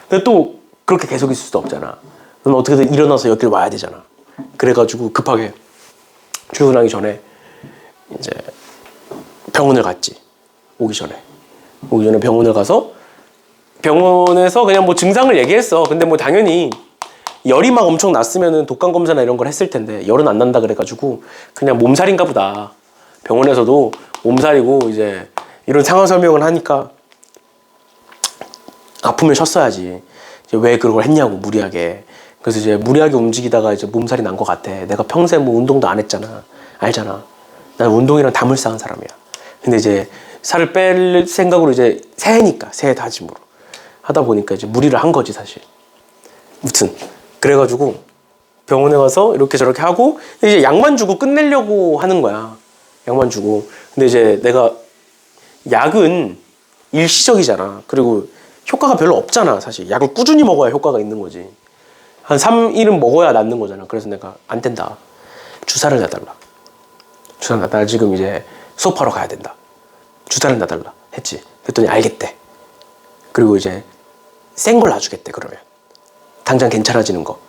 근데 또 그렇게 계속 있을 수도 없잖아. 넌 어떻게든 일어나서 여기를 와야 되잖아. 그래가지고 급하게 출근하기 전에 이제 병원을 갔지. 오기 전에 병원을 가서 병원에서 그냥 뭐 증상을 얘기했어. 근데 뭐 당연히 열이 막 엄청 났으면은 독감 검사나 이런 걸 했을 텐데 열은 안 난다 그래가지고 그냥 몸살인가 보다. 병원에서도 몸살이고 이제 이런 상황 설명을 하니까 아프면 쉬었어야지. 이제 왜 그런 걸 했냐고 무리하게. 그래서 이제 무리하게 움직이다가 이제 몸살이 난 것 같아. 내가 평소에 뭐 운동도 안 했잖아. 알잖아. 난 운동이랑 담을 쌓은 사람이야. 근데 이제 살을 뺄 생각으로 이제 새해 다짐으로 하다 보니까 이제 무리를 한 거지 사실. 무튼 그래가지고 병원에 가서 이렇게 저렇게 하고 이제 약만 주고 끝내려고 하는 거야. 약만 주고. 근데 이제 내가 약은 일시적이잖아. 그리고 효과가 별로 없잖아 사실. 약을 꾸준히 먹어야 효과가 있는 거지. 한 3일은 먹어야 낫는 거잖아. 그래서 내가 안 된다. 주사를 놔달라. 나 지금 이제 수업하러 가야 된다. 주사를 놔달라 했지. 그랬더니 알겠대. 그리고 이제 센 걸 놔주겠대. 그러면 당장 괜찮아지는 거.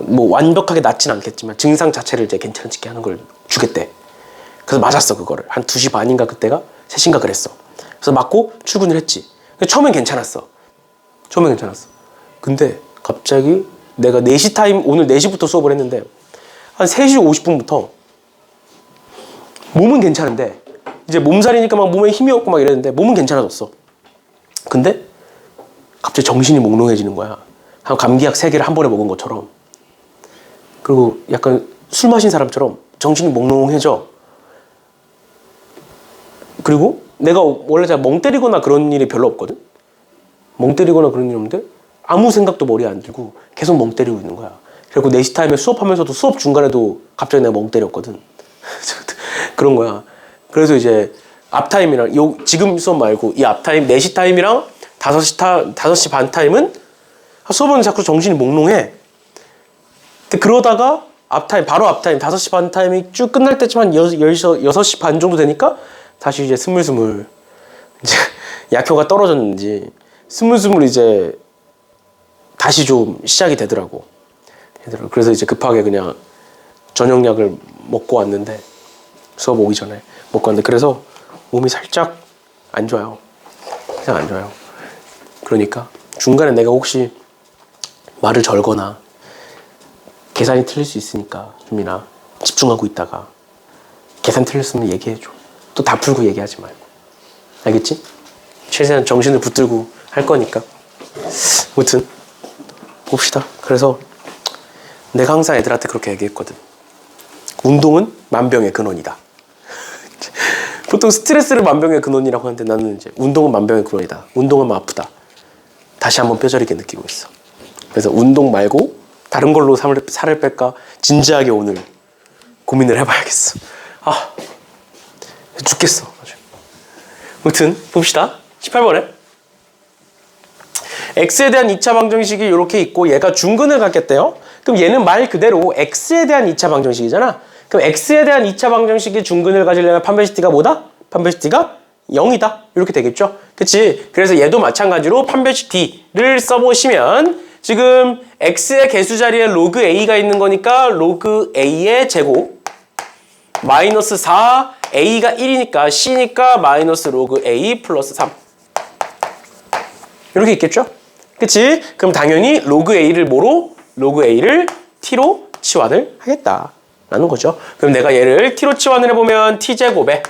뭐 완벽하게 낫진 않겠지만 증상 자체를 이제 괜찮아지게 하는 걸 주겠대. 그래서 맞았어 그거를. 한 2시 반인가 그때가 3시인가 그랬어. 그래서 맞고 출근을 했지. 처음엔 괜찮았어. 근데 갑자기 내가 4시 타임, 오늘 4시부터 수업을 했는데 한 3시 50분부터 몸은 괜찮은데 이제 몸살이니까 막 몸에 힘이 없고 막 이랬는데 몸은 괜찮아졌어. 근데 갑자기 정신이 몽롱해지는 거야. 한 감기약 3개를 한 번에 먹은 것처럼. 그리고 약간 술 마신 사람처럼 정신이 몽롱해져. 그리고 내가 원래 잘 멍 때리거나 그런 일이 별로 없거든. 멍 때리거나 그런 일이 없는데 아무 생각도 머리에 안 들고 계속 멍 때리고 있는 거야. 그리고 4시 타임에 수업하면서도 수업 중간에도 갑자기 내가 멍 때렸거든. 그런 거야. 그래서 이제 앞타임이랑 지금 수업 말고 이 앞타임 4시 타임이랑 5시 반 타임은 수업은 자꾸 정신이 몽롱해. 근데 그러다가 바로 앞타임 5시 반 타임이 쭉 끝날 때쯤 한 6시 반 정도 되니까 다시 이제 스물스물 이제 약효가 떨어졌는지 스물스물 이제 다시 좀 시작이 되더라고. 그래서 이제 급하게 그냥 저녁약을 먹고 왔는데 수업 오기 전에 먹고 왔는데 그래서 몸이 살짝 안 좋아요. 그냥 안 좋아요. 그러니까 중간에 내가 혹시 말을 절거나 계산이 틀릴 수 있으니까 좀이나 집중하고 있다가 계산 틀렸으면 얘기해줘. 또 다 풀고 얘기하지 말고. 알겠지? 최대한 정신을 붙들고 할 거니까. 아무튼 봅시다. 그래서 내가 항상 애들한테 그렇게 얘기했거든. 운동은 만병의 근원이다. 보통 스트레스를 만병의 근원이라고 하는데 나는 이제 운동은 만병의 근원이다. 운동하면 아프다. 다시 한번 뼈저리게 느끼고 있어. 그래서 운동 말고 다른 걸로 살을 뺄까 진지하게 오늘 고민을 해봐야겠어. 죽겠어. 아무튼 봅시다. 18번에 x에 대한 2차 방정식이 이렇게 있고 얘가 중근을 갖겠대요. 그럼 얘는 말 그대로 x에 대한 2차 방정식이잖아. 그럼 x에 대한 2차 방정식이 중근을 가지려면 판별식 d가 판별식 d가 0이다. 이렇게 되겠죠. 그치? 그래서 얘도 마찬가지로 판별식 d를 써보시면 지금 x의 개수 자리에 로그 a가 있는 거니까 로그 a의 제곱 마이너스 4 a가 1이니까 c니까 마이너스 로그 a 플러스 3 이렇게 있겠죠? 그치? 그럼 당연히 로그 a를 뭐로? 로그 a를 t로 치환을 하겠다라는 거죠. 그럼 내가 얘를 t로 치환을 해보면 t제곱에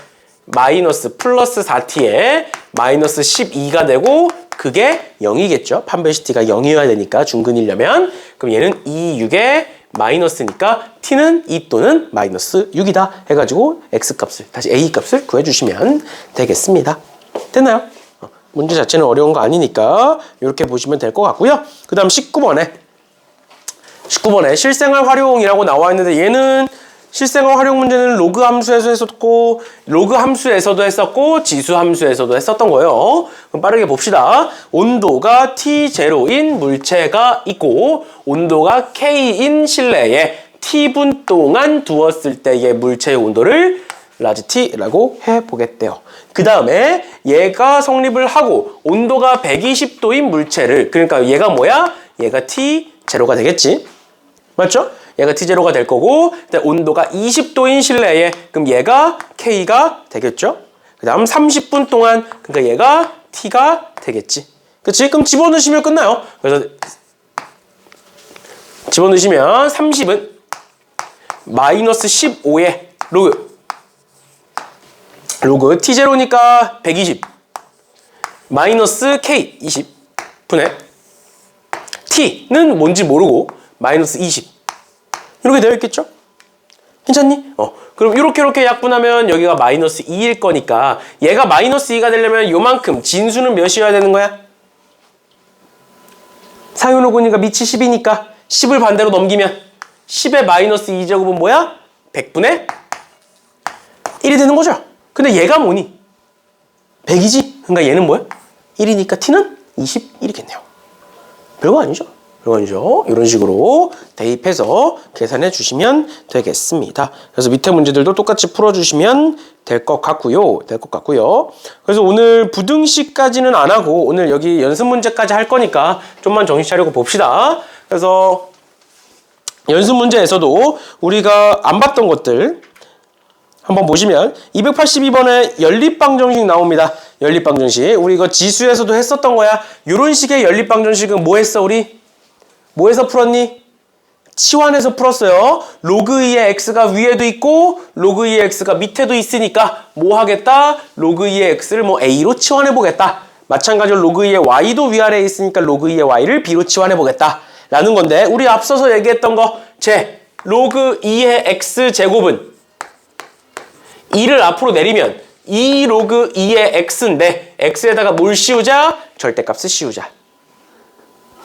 마이너스 플러스 4t에 마이너스 12가 되고 그게 0이겠죠. 판별식 t가 0이어야 되니까 중근이려면. 그럼 얘는 2, 6에 마이너스니까 t는 2 또는 마이너스 6이다 해가지고 x값을 다시 a값을 구해주시면 되겠습니다. 됐나요? 문제 자체는 어려운 거 아니니까 이렇게 보시면 될 것 같고요. 그 다음 19번에 실생활 활용이라고 나와 있는데 얘는 실생활 활용 문제는 로그 함수에서 했었고 로그 함수에서도 했었고 지수 함수에서도 했었던 거예요. 그럼 빠르게 봅시다. 온도가 T0인 물체가 있고 온도가 K인 실내에 T분 동안 두었을 때의 물체의 온도를 라지 T라고 해보겠대요. 그 다음에 얘가 성립을 하고 온도가 120도인 물체를, 그러니까 얘가 뭐야? 얘가 T0가 되겠지. 맞죠? 얘가 T0가 될 거고, 온도가 20도인 실내에, 그럼 얘가 K가 되겠죠? 그 다음 30분 동안, 그러니까 얘가 T가 되겠지. 그치? 그럼 집어넣으시면 끝나요. 그래서 집어넣으시면 30은 마이너스 15의 로그 T0니까 120 마이너스 K 20 분의 T는 뭔지 모르고 마이너스 20 이렇게 되어 있겠죠? 괜찮니? 그럼 이렇게 약분하면 여기가 마이너스 2일 거니까 얘가 마이너스 2가 되려면 요만큼 진수는 몇이어야 되는 거야? 상유로그니까 밑이 10이니까 10을 반대로 넘기면 10의 마이너스 2제곱은 뭐야? 100분의 1이 되는 거죠. 근데 얘가 뭐니? 100이지? 그러니까 얘는 뭐야? 1이니까 T는 21이겠네요. 별거 아니죠? 별거 아니죠? 이런 식으로 대입해서 계산해 주시면 되겠습니다. 그래서 밑에 문제들도 똑같이 풀어주시면 될 것 같고요. 그래서 오늘 부등식까지는 안 하고 오늘 여기 연습 문제까지 할 거니까 좀만 정신 차리고 봅시다. 그래서 연습 문제에서도 우리가 안 봤던 것들 한번 보시면 282번에 연립방정식 나옵니다. 연립방정식. 우리 이거 지수에서도 했었던 거야. 이런 식의 연립방정식은 뭐 했어 우리? 뭐에서 풀었니? 치환해서 풀었어요. 로그 2의 x가 위에도 있고 로그 2의 x가 밑에도 있으니까 뭐 하겠다? 로그 2의 x를 뭐 a로 치환해 보겠다. 마찬가지로 로그 2의 y도 위아래에 있으니까 로그 2의 y를 b로 치환해 보겠다. 라는 건데 우리 앞서서 얘기했던 거 로그 2의 x제곱은 2를 앞으로 내리면 2 로그 2의 x인데 x에다가 뭘 씌우자? 절대값을 씌우자.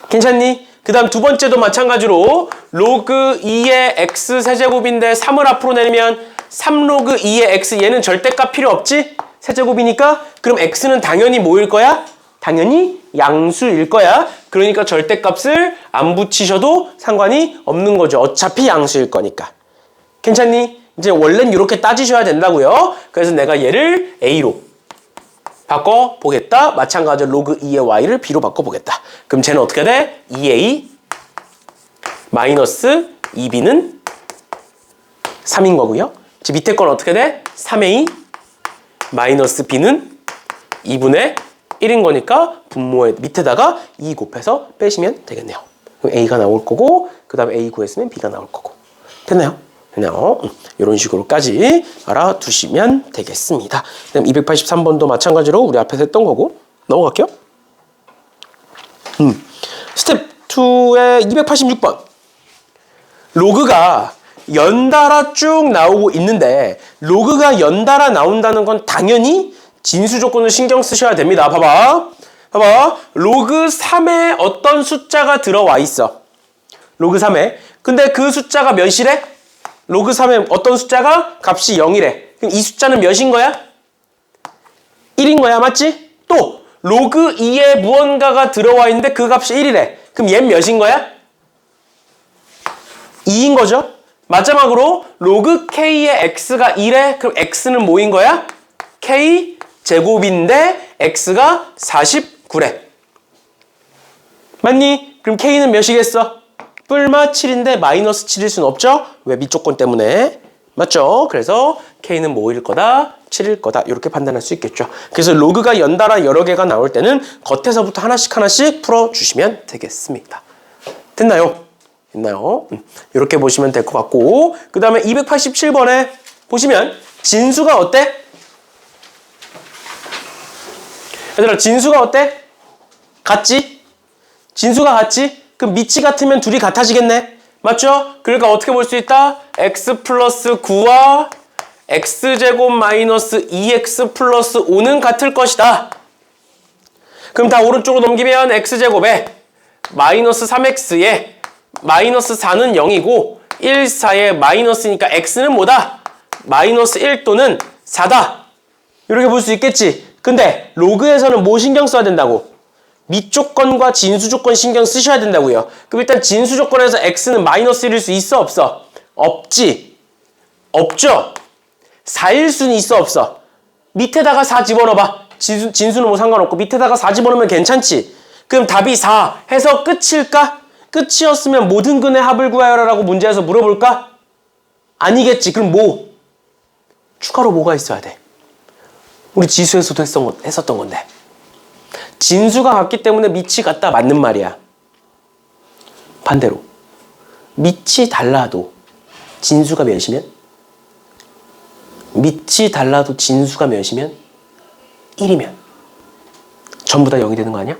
괜찮니? 그 다음 두 번째도 마찬가지로 로그 2의 x 세제곱인데 3을 앞으로 내리면 3 로그 2의 x 얘는 절대값 필요 없지? 세제곱이니까 그럼 x는 당연히 뭐일 거야? 당연히 양수일 거야. 그러니까 절대값을 안 붙이셔도 상관이 없는 거죠. 어차피 양수일 거니까. 괜찮니? 이제 원래는 이렇게 따지셔야 된다고요. 그래서 내가 얘를 a로 바꿔보겠다. 마찬가지로 로그 2의 y를 b로 바꿔보겠다. 그럼 쟤는 어떻게 돼? 2a 마이너스 2b는 3인 거고요. 제 밑에 건 어떻게 돼? 3a 마이너스 b는 2분의 1인 거니까 분모의 밑에다가 2 곱해서 빼시면 되겠네요. 그럼 a가 나올 거고 그 다음에 a 구했으면 b가 나올 거고. 됐나요? 이런 식으로까지 알아두시면 되겠습니다. 그다음 283번도 마찬가지로 우리 앞에서 했던 거고 넘어갈게요. 스텝 2의 286번. 로그가 연달아 쭉 나오고 있는데 로그가 연달아 나온다는 건 당연히 진수 조건을 신경 쓰셔야 됩니다. 봐봐. 로그 3에 어떤 숫자가 들어와 있어. 로그 3에. 근데 그 숫자가 몇이래? 로그 3에 어떤 숫자가 값이 0이래. 그럼 이 숫자는 몇인 거야? 1인 거야. 맞지? 또 로그 2에 무언가가 들어와 있는데 그 값이 1이래. 그럼 얘는 몇인 거야? 2인 거죠. 마지막으로 로그 k의 x가 1에 그럼 x는 뭐인 거야? k 제곱인데 x가 49래. 맞니? 그럼 k는 몇이겠어? 뿔마 7인데 마이너스 7일 수는 없죠? 왜? 밑조건 때문에. 맞죠? 그래서 k는 뭐일 거다? 7일 거다. 이렇게 판단할 수 있겠죠. 그래서 로그가 연달아 여러 개가 나올 때는 겉에서부터 하나씩 풀어주시면 되겠습니다. 됐나요? 이렇게 보시면 될 것 같고 그 다음에 287번에 보시면 진수가 어때? 얘들아 진수가 어때? 같지? 진수가 같지? 그럼 밑이 같으면 둘이 같아지겠네? 맞죠? 그러니까 어떻게 볼 수 있다? x 플러스 9와 x제곱 마이너스 2x 플러스 5는 같을 것이다. 그럼 다 오른쪽으로 넘기면 x제곱에 마이너스 3x에 마이너스 4는 0이고 1, 4에 마이너스니까 x는 뭐다? 마이너스 1 또는 4다. 이렇게 볼 수 있겠지? 근데 로그에서는 뭐 신경 써야 된다고? 밑조건과 진수조건 신경 쓰셔야 된다고요. 그럼 일단 진수조건에서 x는 마이너스 1일 수 있어? 없어? 없지? 없죠? 4일 수는 있어 없어? 밑에다가 4 집어넣어봐. 진수는 뭐 상관없고 밑에다가 4 집어넣으면 괜찮지? 그럼 답이 4 해서 끝일까? 끝이었으면 모든 근의 합을 구하여라라고 문제에서 물어볼까? 아니겠지. 그럼 뭐? 추가로 뭐가 있어야 돼? 우리 지수에서도 했었던 건데. 진수가 같기 때문에 밑이 같다. 맞는 말이야. 반대로. 밑이 달라도 진수가 몇이면? 밑이 달라도 진수가 몇이면? 1이면. 전부 다 0이 되는 거 아니야?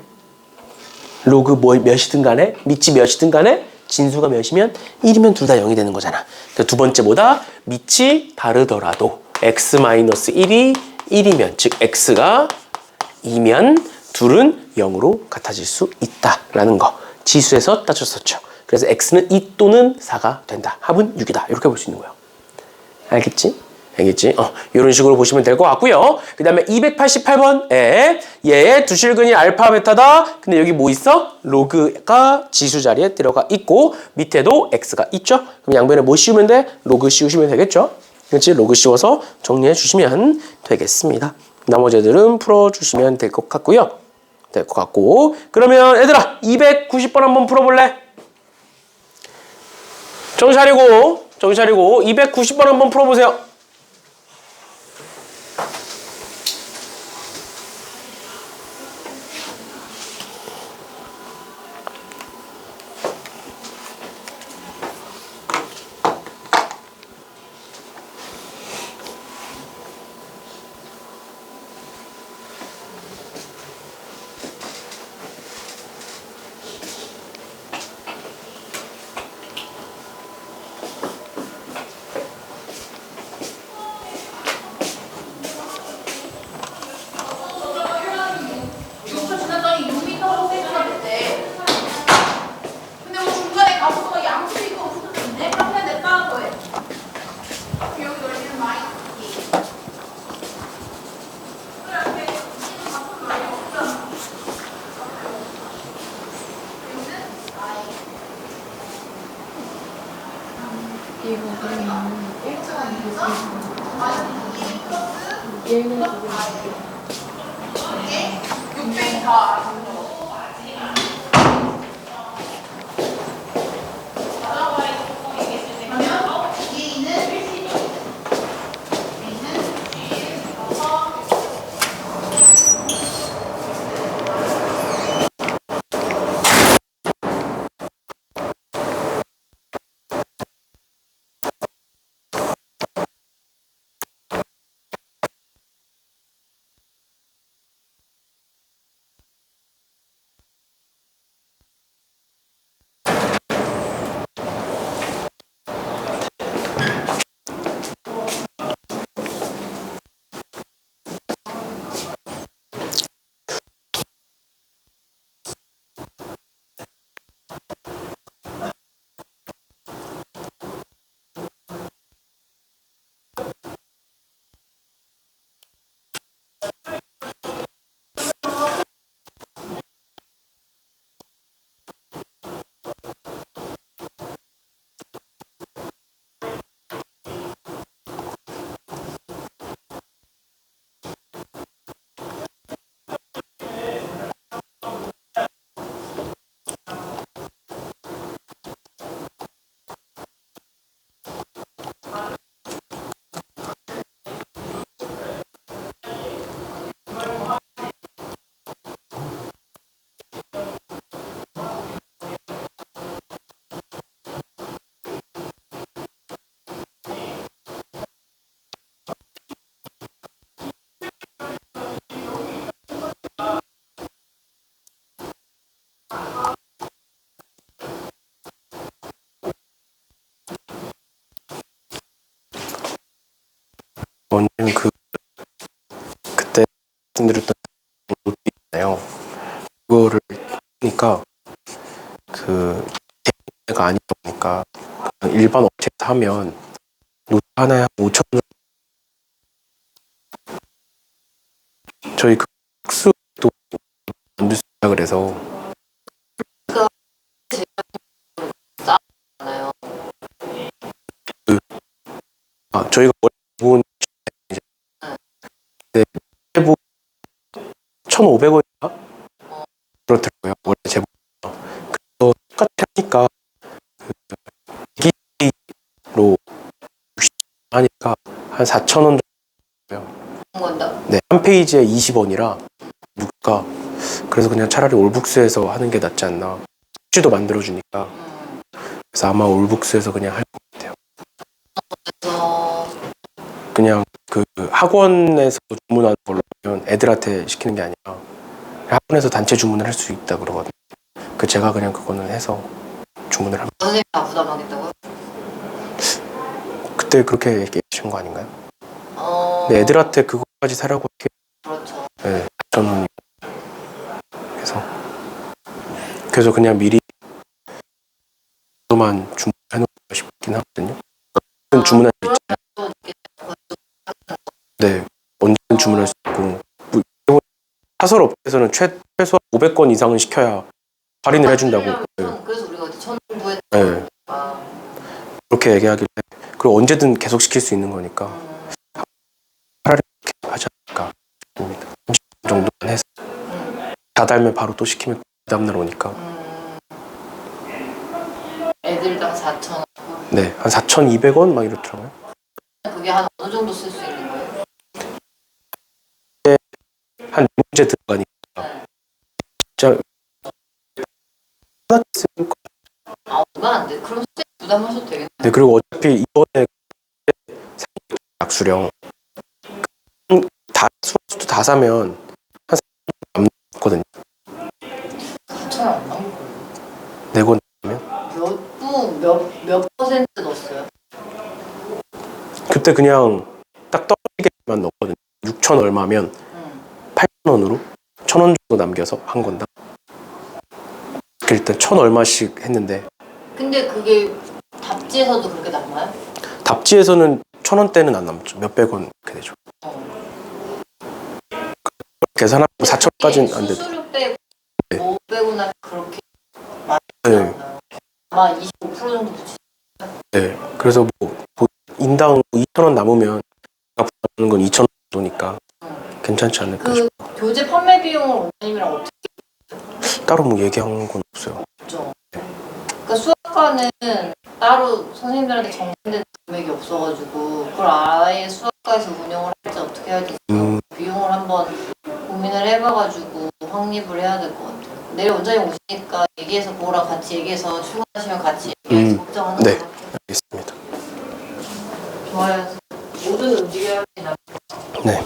로그 몇이든 간에, 밑이 몇이든 간에 진수가 몇이면 1이면 둘 다 0이 되는 거잖아. 그러니까 두 번째 뭐다? 밑이 다르더라도 x-1이 1이면, 즉 x가 2면 둘은 0으로 같아질 수 있다라는 거. 지수에서 따졌었죠. 그래서 x는 2 또는 4가 된다. 합은 6이다. 이렇게 볼 수 있는 거예요. 알겠지? 알겠지? 이런 식으로 보시면 될 것 같고요. 그 다음에 288번에 얘의 두실근이 알파 베타다. 근데 여기 뭐 있어? 로그가 지수 자리에 들어가 있고 밑에도 x가 있죠? 그럼 양변에 뭐 씌우면 돼? 로그 씌우시면 되겠죠? 그렇지? 로그 씌워서 정리해 주시면 되겠습니다. 나머지 애들은 풀어주시면 될 것 같고요. 될 것 같고. 그러면 얘들아 290번 한번 풀어볼래? 정신 차리고 290번 한번 풀어보세요. 이거 그러면 1차원 얘는 원장님 그때 말씀드렸던 노트 있나요? 그거를 보니까 가 아니다 보니까 일반 업체에서 하면 노트 하나에 5,000원. 저희 학수도 만들 수 있다 그래서 저희가 본 4,500원인가? 그렇더라고요. 원래 제목. 그래서 똑같이 하니까 기기로 하니까 한 4,000원 정도. 네, 한 페이지에 20원이라 누가 그래서 그냥 차라리 올북스에서 하는 게 낫지 않나. 숙지도 만들어주니까. 그래서 아마 올북스에서 그냥 할 것 같아요. 그냥 그 학원에서 주문하는 걸로 하면 애들한테 시키는 게 아니라 학원에서 단체 주문을 할 수 있다 그러거든요. 그 제가 그냥 그거는 해서 주문을 합니다. 선생님 다 부담하겠다고요? 그때 그렇게 얘기하신 거 아닌가요? 근데 애들한테 그거까지 사라고 이렇게. 그렇죠. 네, 저는 그래서 그냥 미리 만 주문해놓고 싶긴 하거든요. 주문할 수 있잖아요. 네, 언제든 주문할 수 있고 뭐, 사설 업체에서는 최소한 500건 이상은 시켜야 할인을 해준다고. 네. 그래서 우리가 천부에 네. 그렇게 얘기하길래 그리고 언제든 계속 시킬 수 있는 거니까 차라리 그렇게 하지 않을까 싶습니다. 30분 정도만 해서 다 달면 바로 또 시키면 그 다음날 오니까. 애들당 4,000원. 네, 한 4,200원 막 이렇더라고요. 그게 한 어느 정도 쓸 수 있는 거예요? 한 문제 들어가니까 진짜 하나 쓸 거. 얼마 안 돼. 그럼 선생님 부담하셔도 되겠네. 네, 그리고 어차피 이번에 약수령 다 수업도 다 사면 한 4,000원 남거든요. 4,000원 안 나올 거예요. 내고 몇 퍼센트 넣었어요? 그때 그냥 딱 떨어지게만 넣었거든요. 6천 얼마면 8,000원으로 1,000원 정도 남겨서 한 건다. 일단 1,000 얼마씩 했는데. 근데 그게 답지에서도 그렇게 남나요? 답지에서는 1,000원대는 안 남죠. 몇백 원 이렇게 되죠. 계산하고 4,000원까지는 안 되죠. 수수료 빼고 네. 500원 그렇게 많이 네. 나오나요? 아마 25% 정도 붙이죠. 네. 그래서 뭐 인당 2,000원 남으면 부담하는 건 2,000원 정도니까 괜찮지 않을까 싶어요. 그 교재 판매 비용을 원장님이랑 어떻게 따로 뭐 얘기한 건 없어요. 했죠? 그러니까 수학과는 따로 선생님들한테 정산된 금액이 없어가지고 그걸 아예 수학과에서 운영을 할지 어떻게 해야 될지 비용을 한번 고민을 해봐가지고 확립을 해야 될 것 같아요. 내일 원장님 오시니까 얘기해서 그거랑 같이 얘기해서 출근하시면 같이 얘기해서 걱정하는 네. 것 같아요. 알겠습니다. 좋아요. 모든 움직여야 합니다. 네.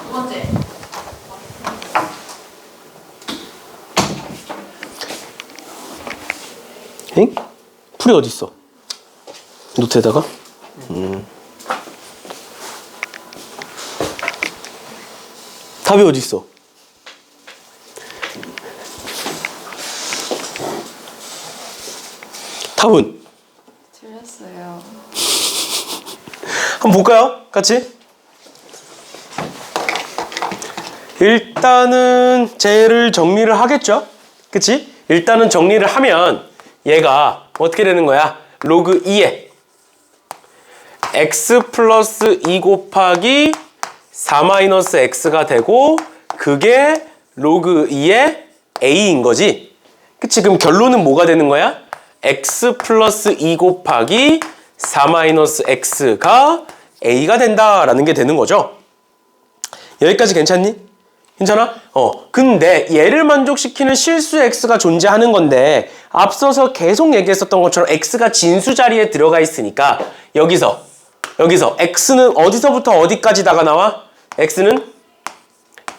두 번째. 엥? 풀이 어딨어? 노트에다가? 답이 어딨어? 답은? 틀렸어요. 한번 볼까요? 같이? 일단은 쟤를 정리를 하겠죠? 그치? 일단은 정리를 하면 얘가 어떻게 되는 거야? 로그 2에 x 플러스 2 곱하기 4 마이너스 x가 되고 그게 로그 2의 a인 거지? 그치? 그럼 결론은 뭐가 되는 거야? x 플러스 2 곱하기 4 마이너스 x가 a가 된다라는 게 되는 거죠. 여기까지 괜찮니? 괜찮아? 근데 얘를 만족시키는 실수 x가 존재하는 건데 앞서서 계속 얘기했었던 것처럼 x가 진수 자리에 들어가 있으니까 여기서 x는 어디서부터 어디까지다가 나와? x는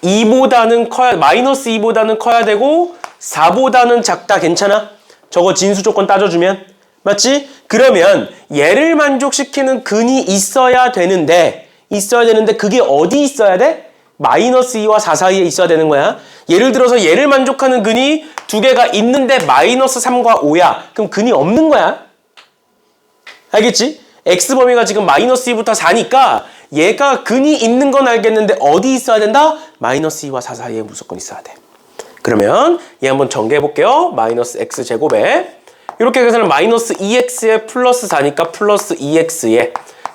2보다는 커야, 마이너스 2보다는 커야 되고 4보다는 작다. 괜찮아? 저거 진수 조건 따져주면 맞지? 그러면 얘를 만족시키는 근이 있어야 되는데 그게 어디 있어야 돼? 마이너스 2와 4 사이에 있어야 되는 거야. 예를 들어서 얘를 만족하는 근이 두 개가 있는데 마이너스 3과 5야. 그럼 근이 없는 거야. 알겠지? x범위가 지금 마이너스 2부터 4니까 얘가 근이 있는 건 알겠는데 어디 있어야 된다? 마이너스 2와 4 사이에 무조건 있어야 돼. 그러면 얘 한번 전개해 볼게요. 마이너스 x제곱에 이렇게 해서는 마이너스 2x에 플러스 4니까 플러스 2x에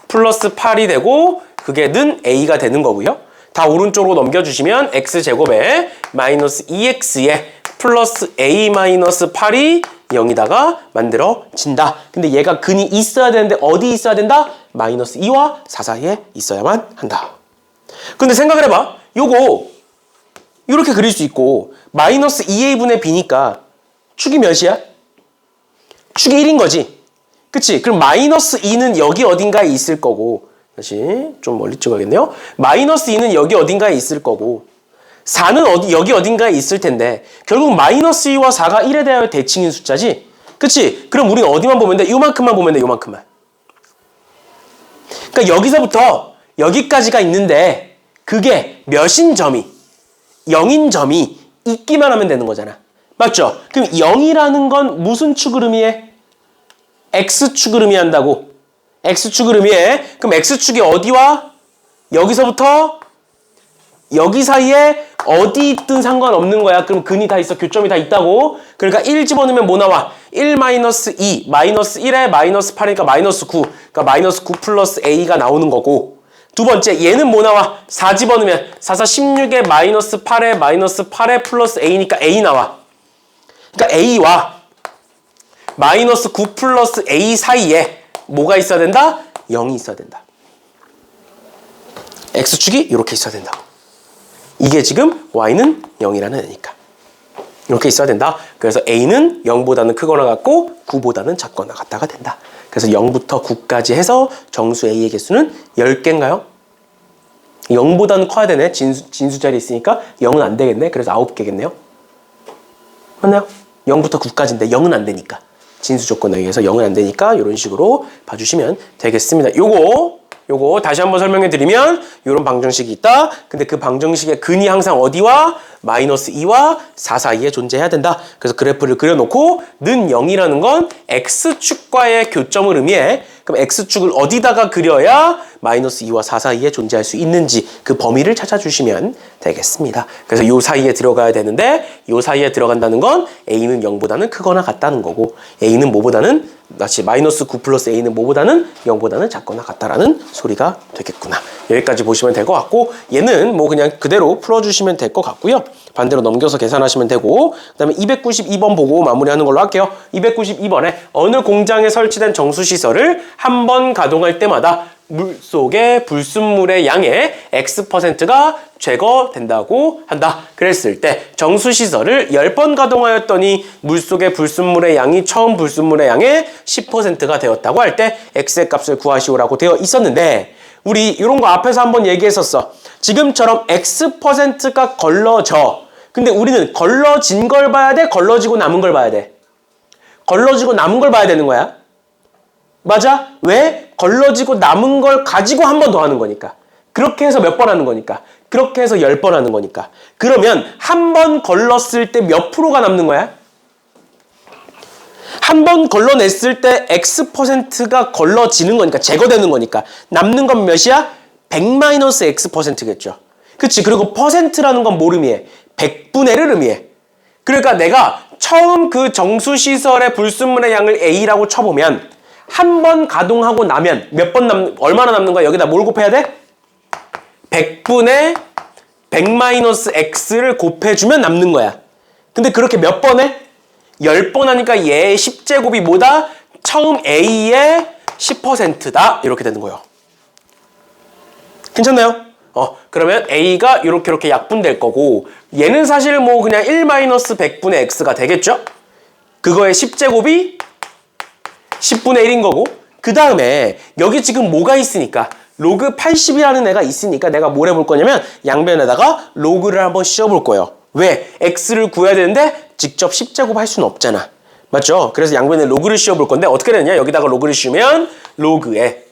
플러스 8이 되고 그게 는 a가 되는 거고요. 다 오른쪽으로 넘겨주시면 x제곱에 마이너스 2x에 플러스 a 마이너스 8이 0이다가 만들어진다. 근데 얘가 근이 있어야 되는데 어디 있어야 된다? 마이너스 2와 4 사이에 있어야만 한다. 근데 생각을 해봐. 요거 이렇게 그릴 수 있고 마이너스 2a분의 b니까 축이 몇이야? 축이 1인 거지. 그치? 그럼 마이너스 2는 여기 어딘가에 있을 거고 다시 좀 멀리 찍어야겠네요. 마이너스 2는 여기 어딘가에 있을 거고 4는 여기 어딘가에 있을 텐데 결국 마이너스 2와 4가 1에 대하여 대칭인 숫자지? 그치? 그럼 우리는 어디만 보면 돼? 요만큼만 보면 돼. 요만큼만. 그러니까 여기서부터 여기까지가 있는데 그게 몇인 점이 0인 점이 있기만 하면 되는 거잖아. 맞죠? 그럼 0이라는 건 무슨 축을 의미해? x축을 의미한다고. x축을 의미해. 그럼 x축이 어디와 여기서부터 여기 사이에 어디 있든 상관없는 거야. 그럼 근이 다 있어. 교점이 다 있다고. 그러니까 1 집어넣으면 뭐 나와? 1 마이너스 2 마이너스 1에 마이너스 8이니까 마이너스 9. 그러니까 마이너스 9 플러스 a가 나오는 거고. 두 번째 얘는 뭐 나와? 4 집어넣으면 4, 4, 16에 마이너스 8에 마이너스 8에 플러스 a니까 a 나와. 그러니까 a와 마이너스 9 플러스 a 사이에 뭐가 있어야 된다? 0이 있어야 된다. x축이 이렇게 있어야 된다. 이게 지금 y는 0이라는 애니까. 이렇게 있어야 된다. 그래서 a는 0보다는 크거나 같고 9보다는 작거나 같다가 된다. 그래서 0부터 9까지 해서 정수 a의 개수는 10개인가요? 0보다는 커야 되네. 진수 자리 있으니까 0은 안 되겠네. 그래서 9개겠네요. 맞나요? 0부터 9까지인데 0은 안 되니까. 진수 조건에 의해서 0은 안 되니까 이런 식으로 봐주시면 되겠습니다. 요거 다시 한번 설명해 드리면 이런 방정식이 있다. 근데 그 방정식의 근이 항상 어디와? 마이너스 2와 4 사이에 존재해야 된다. 그래서 그래프를 그려놓고 는 0이라는 건 x축과의 교점을 의미해. 그럼 x축을 어디다가 그려야 마이너스 2와 4 사이에 존재할 수 있는지 그 범위를 찾아주시면 되겠습니다. 그래서 요 사이에 들어가야 되는데 요 사이에 들어간다는 건 a는 0보다는 크거나 같다는 거고 a는 뭐보다는 다시 마이너스 9 플러스 a는 뭐보다는 0보다는 작거나 같다라는 소리가 되겠구나. 여기까지 보시면 될 것 같고 얘는 뭐 그냥 그대로 풀어주시면 될 것 같고요. 반대로 넘겨서 계산하시면 되고 그 다음에 292번 보고 마무리하는 걸로 할게요. 292번에 어느 공장에 설치된 정수시설을 한 번 가동할 때마다 물속의 불순물의 양의 X%가 제거된다고 한다. 그랬을 때 정수시설을 10번 가동하였더니 물속의 불순물의 양이 처음 불순물의 양의 10%가 되었다고 할 때 X의 값을 구하시오라고 되어 있었는데 우리 이런 거 앞에서 한번 얘기했었어. 지금처럼 X%가 걸러져. 근데 우리는 걸러진 걸 봐야 돼? 걸러지고 남은 걸 봐야 돼? 걸러지고 남은 걸 봐야 되는 거야. 맞아? 왜? 걸러지고 남은 걸 가지고 한 번 더 하는 거니까. 그렇게 해서 몇 번 하는 거니까. 그렇게 해서 10번 하는 거니까. 그러면 한 번 걸렀을 때 몇 프로가 남는 거야? 한 번 걸러냈을 때 X%가 걸러지는 거니까. 제거되는 거니까. 남는 건 몇이야? 100-X%겠죠. 그치? 그리고 퍼센트라는 건 뭘 의미해? 100분의를 의미해. 그러니까 내가 처음 그 정수시설의 불순물의 양을 A라고 쳐보면 한 번 가동하고 나면 얼마나 남는 거야? 여기다 뭘 곱해야 돼? 100분의 100-x를 곱해주면 남는 거야. 근데 그렇게 몇 번 해? 10번 하니까 얘의 10제곱이 뭐다? 처음 A의 10%다. 이렇게 되는 거예요. 괜찮나요? 그러면 A가 이렇게 약분될 거고 얘는 사실 뭐 그냥 1-100분의 x가 되겠죠? 그거의 10제곱이 10분의 1인 거고 그 다음에 여기 지금 뭐가 있으니까 로그 80이라는 애가 있으니까 내가 뭘 해볼 거냐면 양변에다가 로그를 한번 씌워볼 거예요. 왜? x를 구해야 되는데 직접 10제곱 할 수는 없잖아. 맞죠? 그래서 양변에 로그를 씌워볼 건데 어떻게 되느냐? 여기다가 로그를 씌우면 로그에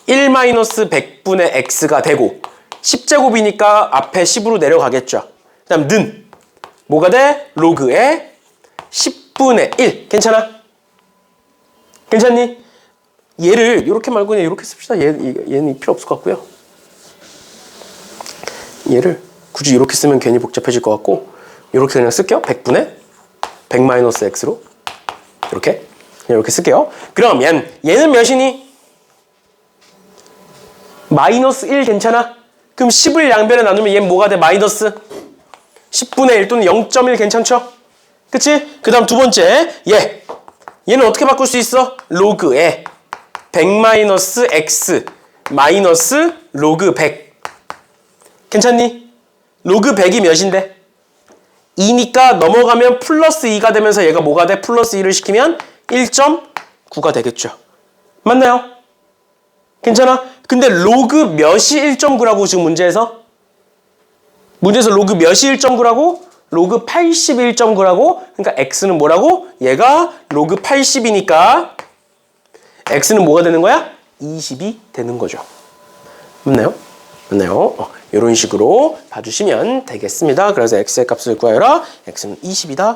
1-100분의 x가 되고 10제곱이니까 앞에 10으로 내려가겠죠. 그 다음 는 뭐가 돼? 로그의 10분의 1. 괜찮아? 괜찮니? 얘를 이렇게 말고 그냥 이렇게 씁시다. 얘는 필요 없을 것 같고요. 얘를 굳이 이렇게 쓰면 괜히 복잡해질 것 같고 이렇게 그냥 쓸게요. 100분의 100 마이너스 x로 이렇게 그냥 이렇게 쓸게요. 그럼 얘는 몇이니? 마이너스 1 괜찮아? 그럼 10을 양변에 나누면 얘는 뭐가 돼? 마이너스 10분의 1 또는 0.1 괜찮죠? 그치? 그 다음 두 번째 얘는 어떻게 바꿀 수 있어? 로그에 100 마이너스 x 마이너스 로그 100 괜찮니? 로그 100이 몇인데? 2니까 넘어가면 플러스 2가 되면서 얘가 뭐가 돼? 플러스 2를 시키면 1.9가 되겠죠. 맞나요? 괜찮아? 근데 로그 몇이 1.9라고 지금 문제에서 로그 몇이 1.9라고? 로그 81.9라고? 그러니까 x는 뭐라고? 얘가 로그 80이니까 x는 뭐가 되는 거야? 20이 되는 거죠. 맞나요? 맞나요? 이런 식으로 봐주시면 되겠습니다. 그래서 x의 값을 구하여라. x는 20이다.